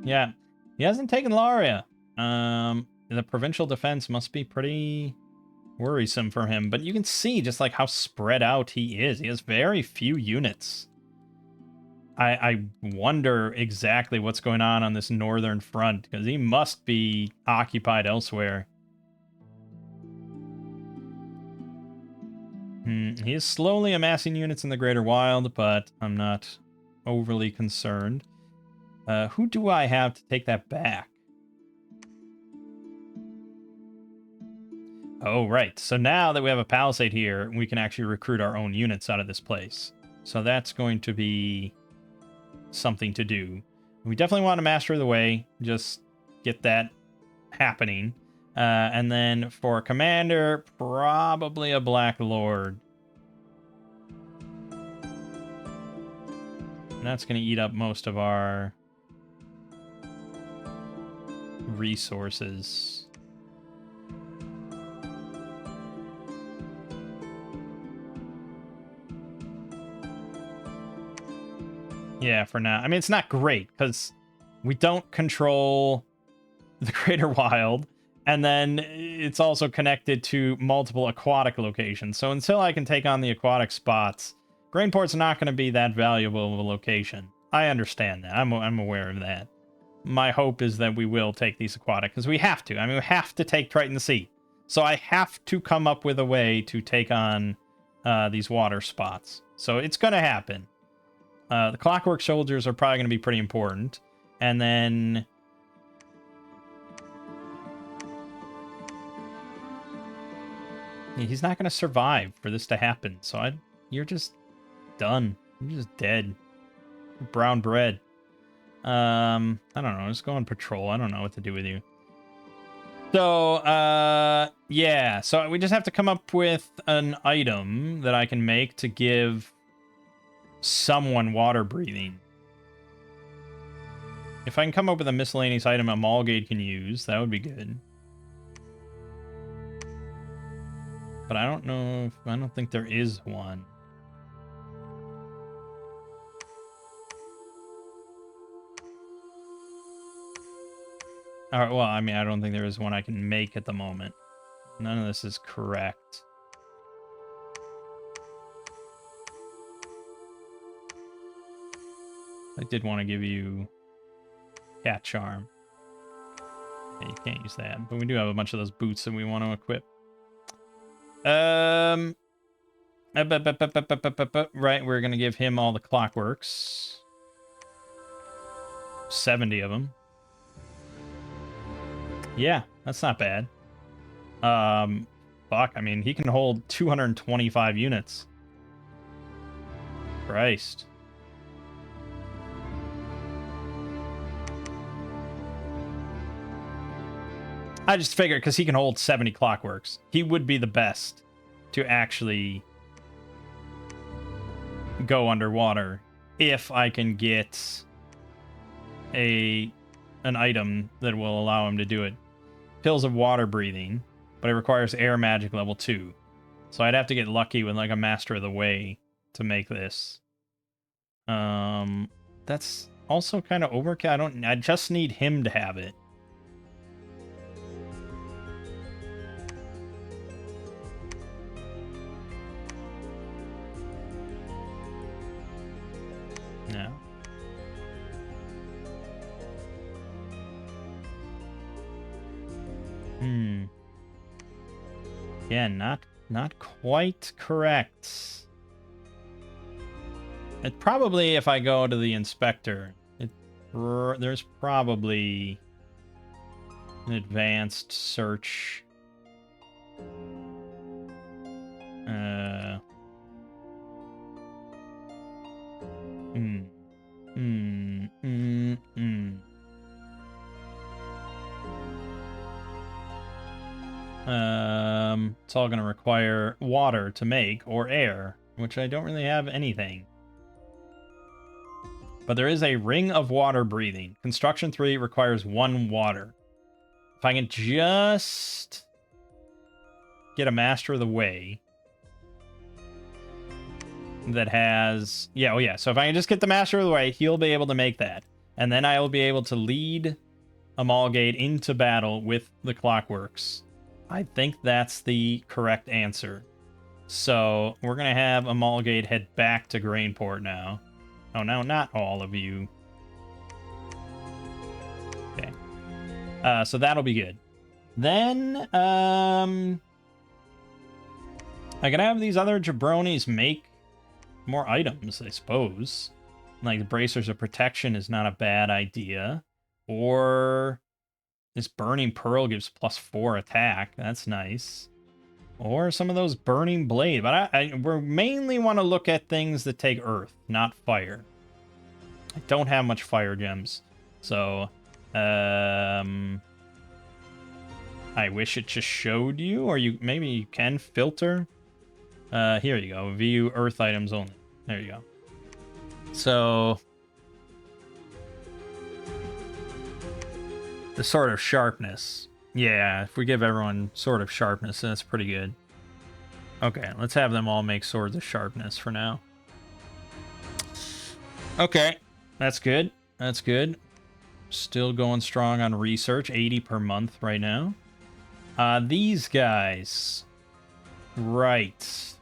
Yeah. He hasn't taken Laria. The provincial defense must be pretty worrisome for him, but you can see just like how spread out he is. He has very few units. I wonder exactly what's going on this northern front, because he must be occupied elsewhere. He is slowly amassing units in the Greater Wild, but I'm not overly concerned. Who do I have to take that back? Oh, right. So now that we have a palisade here, we can actually recruit our own units out of this place. So that's going to be something to do. We definitely want to Master the Way. Just get that happening. And then for Commander, probably a Black Lord. And that's going to eat up most of our resources. Yeah, for now. I mean, it's not great, because we don't control the Greater Wild, and then it's also connected to multiple aquatic locations. So until I can take on the aquatic spots, Grainport's not going to be that valuable of a location. I understand that. I'm aware of that. My hope is that we will take these aquatic, because we have to. I mean, we have to take Triton Sea. So I have to come up with a way to take on these water spots. So it's going to happen. The Clockwork Soldiers are probably going to be pretty important. And then... he's not going to survive for this to happen. So you're just done. You're just dead. Brown bread. I don't know. Just go on patrol. I don't know what to do with you. So, yeah. So we just have to come up with an item that I can make to give someone water breathing. If I can come up with a miscellaneous item a Mallgate can use, that would be good. But I don't know if... I don't think there is one. Alright, well, I mean, I don't think there is one I can make at the moment. None of this is correct. I did want to give you Cat Charm. Yeah, you can't use that, but we do have a bunch of those boots that we want to equip. Right, we're gonna give him all the clockworks. 70 of them. Yeah, that's not bad. Fuck, I mean, he can hold 225 units. Christ. I just figured because he can hold 70 clockworks, he would be the best to actually go underwater if I can get an item that will allow him to do it. Pills of water breathing, but it requires air magic level 2. So I'd have to get lucky with like a Master of the Way to make this. That's also kind of overkill. I just need him to have it. No. Yeah, not quite correct. It probably, if I go to the inspector, there's probably an advanced search. It's all going to require water to make, or air, which I don't really have anything. But there is a ring of water breathing. Construction 3 requires 1 water. If I can just get a Master of the Way that has... Yeah, oh yeah. So if I can just get the Master of the Way, he'll be able to make that. And then I will be able to lead Amalgate into battle with the clockworks. I think that's the correct answer. So we're going to have Amalgate head back to Grainport now. Oh, no, not all of you. Okay. So that'll be good. Then, I can have these other jabronis make more items, I suppose. Like, the Bracers of Protection is not a bad idea. Or this Burning Pearl gives +4 attack. That's nice. Or some of those Burning Blade. But we mainly want to look at things that take Earth, not Fire. I don't have much Fire gems. So, I wish it just showed you. Or maybe you can filter. Here you go. View Earth items only. There you go. So... the Sword of Sharpness. Yeah, if we give everyone Sword of Sharpness, that's pretty good. Okay, let's have them all make Swords of Sharpness for now. Okay, that's good. That's good. Still going strong on research. 80 per month right now. These guys. Right.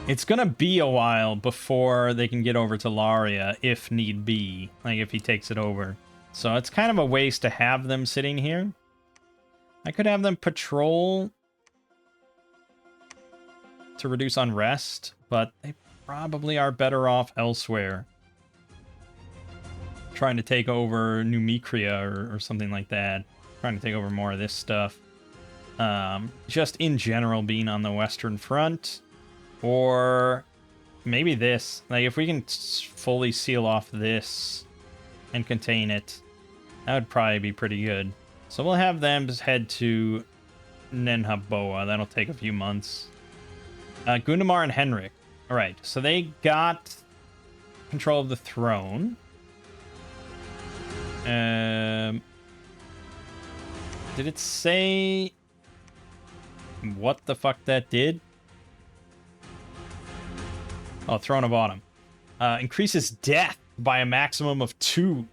It's gonna be a while before they can get over to Laria, if need be. Like, if he takes it over. So it's kind of a waste to have them sitting here. I could have them patrol to reduce unrest, but they probably are better off elsewhere. Trying to take over Numicria or something like that. Trying to take over more of this stuff. Just in general, being on the Western Front. Or maybe this. Like, if we can fully seal off this and contain it, That would probably be pretty good. So we'll have them just head to Nenhaboa. That'll take a few months. Gundamar and Henrik. All right, so they got control of the throne. Did it say what the fuck that did? Oh, Throne of Autumn. Increases death by a maximum of 2.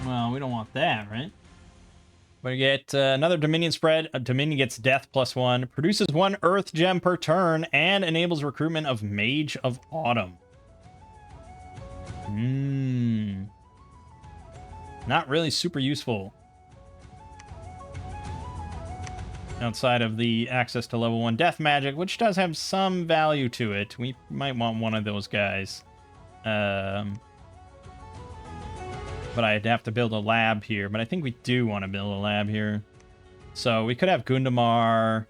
Well, we don't want that, right? We get another Dominion spread. A Dominion gets death +1. Produces 1 Earth Gem per turn. And enables recruitment of Mage of Autumn. Not really super useful. Outside of the access to level 1 death magic, which does have some value to it. We might want one of those guys. But I'd have to build a lab here. But I think we do want to build a lab here. So we could have Gundamar.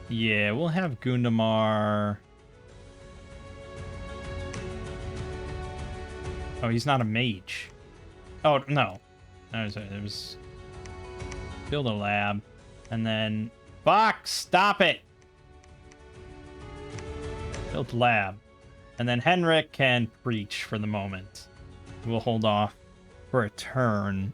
Yeah, we'll have Gundamar. Oh, he's not a mage. Oh, no. It was... Build a lab. And then... Fox, stop it! Build lab. And then Henrik can preach for the moment. We'll hold off for a turn.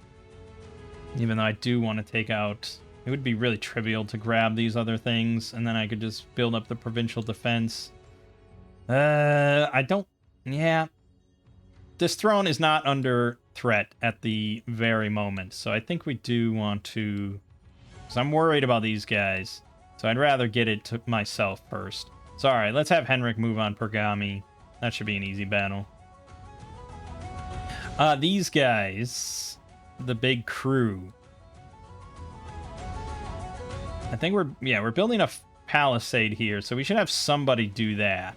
Even though I do want to take out... It would be really trivial to grab these other things. And then I could just build up the provincial defense. I don't... Yeah. This throne is not under threat at the very moment. So I think we do want to... Because I'm worried about these guys. So I'd rather get it to myself first. So alright, let's have Henrik move on Pergami. That should be an easy battle. These guys, the big crew. I think we're building a palisade here, so we should have somebody do that.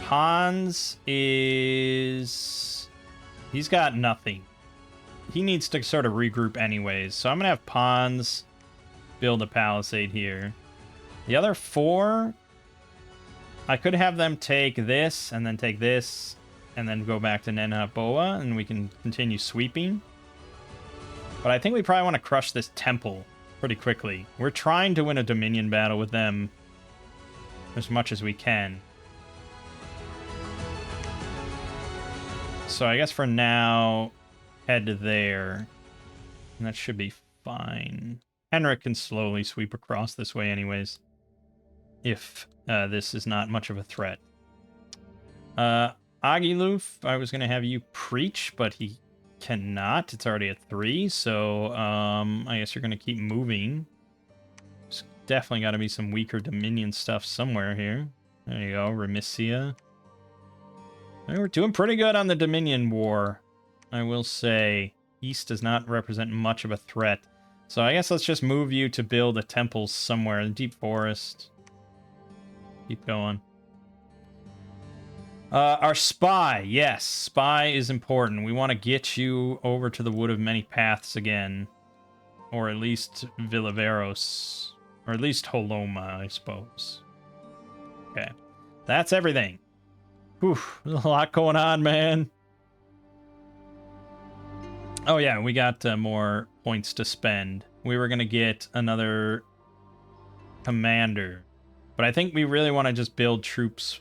Hans is... He's got nothing. He needs to sort of regroup anyways, so I'm gonna have Pons build a palisade here. The other 4, I could have them take this, and then take this, and then go back to Nenhaboa, and we can continue sweeping. But I think we probably want to crush this temple pretty quickly. We're trying to win a Dominion battle with them as much as we can. So I guess for now, head to there. And that should be fine. Henrik can slowly sweep across this way anyways. If this is not much of a threat. Agiluf, I was going to have you preach, but he cannot. It's already at 3, so I guess you're going to keep moving. There's definitely got to be some weaker Dominion stuff somewhere here. There you go, Remisia. We're doing pretty good on the Dominion War, I will say. East does not represent much of a threat. So I guess let's just move you to build a temple somewhere in the Deep Forest. Keep going. Our spy, yes, spy is important. We want to get you over to the Wood of Many Paths again. Or at least Villaveros. Or at least Holoma, I suppose. Okay. That's everything. Whew, there's a lot going on, man. Oh yeah, we got more points to spend. We were going to get another commander. But I think we really want to just build troops.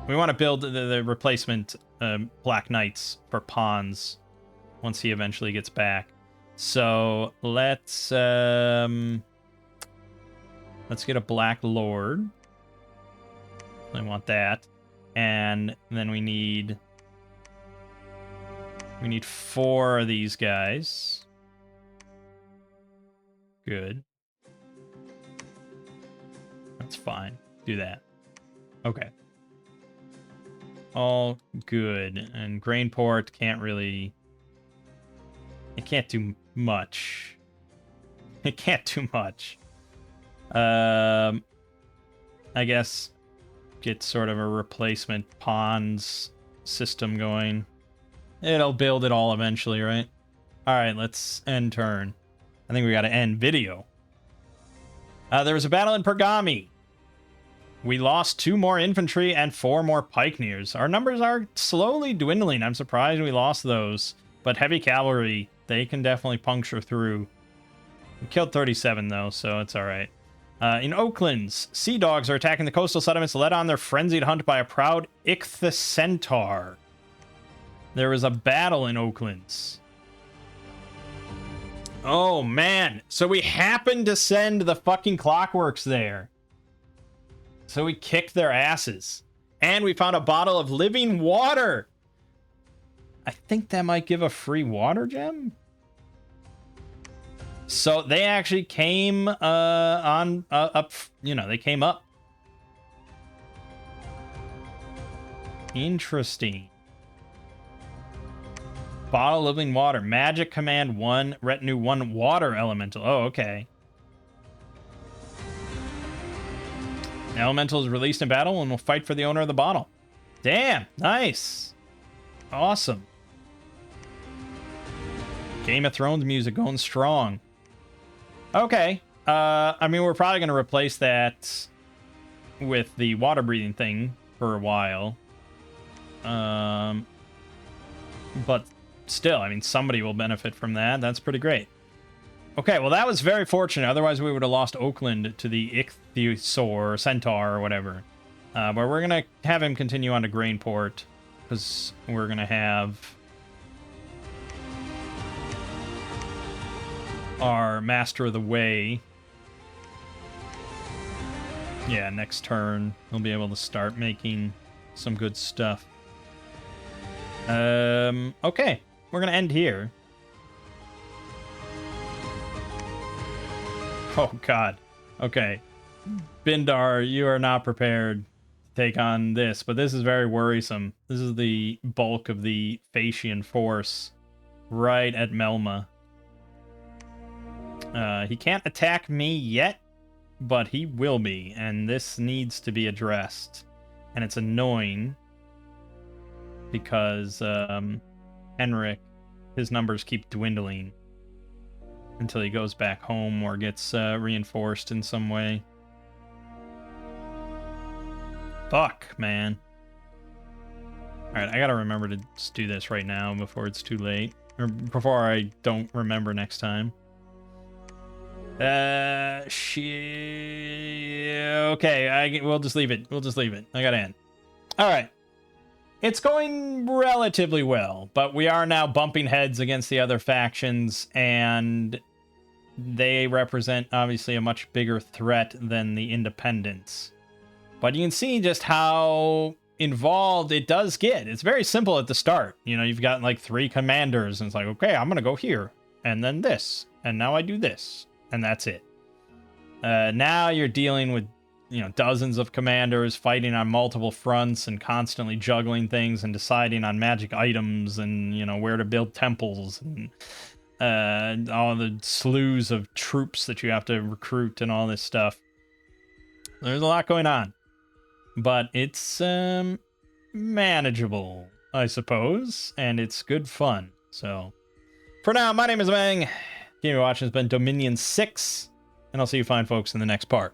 We want to build the replacement Black Knights for Pons once he eventually gets back. So let's get a Black Lord. I want that. And then we need 4 of these guys. Good. That's fine. Do that. Okay. All good. And Grainport can't really... It can't do much. It can't do much. I guess get sort of a replacement pawns system going. It'll build it all eventually, right? Alright, let's end turn. I think we gotta end video. There was a battle in Pergami. We lost 2 more infantry and 4 more pikeneers. Our numbers are slowly dwindling. I'm surprised we lost those. But heavy cavalry, they can definitely puncture through. We killed 37, though, so it's all right. In Oaklands, sea dogs are attacking the coastal settlements led on their frenzied hunt by a proud ichthocentaur. There was a battle in Oaklands. Oh, man. So we happened to send the fucking Clockworks there. So we kicked their asses. And we found a bottle of living water. I think that might give a free water gem. So they actually came up, you know, they came up. Interesting. Bottle of living water. Magic command 1, retinue 1, water elemental. Oh, okay. Elemental is released in battle and will fight for the owner of the bottle. Damn, nice. Awesome. Game of Thrones music going strong. Okay. I mean, we're probably going to replace that with the water breathing thing for a while. But still, I mean, somebody will benefit from that. That's pretty great. Okay, well, that was very fortunate. Otherwise, we would have lost Oakland to the Ichthyosaur, Centaur, or whatever. But we're going to have him continue on to Grainport, because we're going to have our Master of the Way. Yeah, next turn, he'll be able to start making some good stuff. Okay, we're going to end here. Oh, God. Okay. Bindar, you are not prepared to take on this, but this is very worrisome. This is the bulk of the Phasian force right at Melma. He can't attack me yet, but he will be, and this needs to be addressed. And it's annoying because Henrik, his numbers keep dwindling until he goes back home or gets reinforced in some way. Fuck, man. Alright, I gotta remember to just do this right now before it's too late. Or before I don't remember next time. Okay, we'll just leave it. We'll just leave it. I gotta end. Alright. It's going relatively well, but we are now bumping heads against the other factions, and they represent, obviously, a much bigger threat than the independents. But you can see just how involved it does get. It's very simple at the start. You know, you've got, like, 3 commanders, and it's like, okay, I'm gonna go here, and then this, and now I do this, and that's it. Now you're dealing with, you know, dozens of commanders fighting on multiple fronts and constantly juggling things and deciding on magic items and, you know, where to build temples and all the slews of troops that you have to recruit and all this stuff. There's a lot going on, but it's manageable, I suppose, and it's good fun. So for now, my name is Mangg. Game you're watching has been Dominion 6, and I'll see you fine folks in the next part.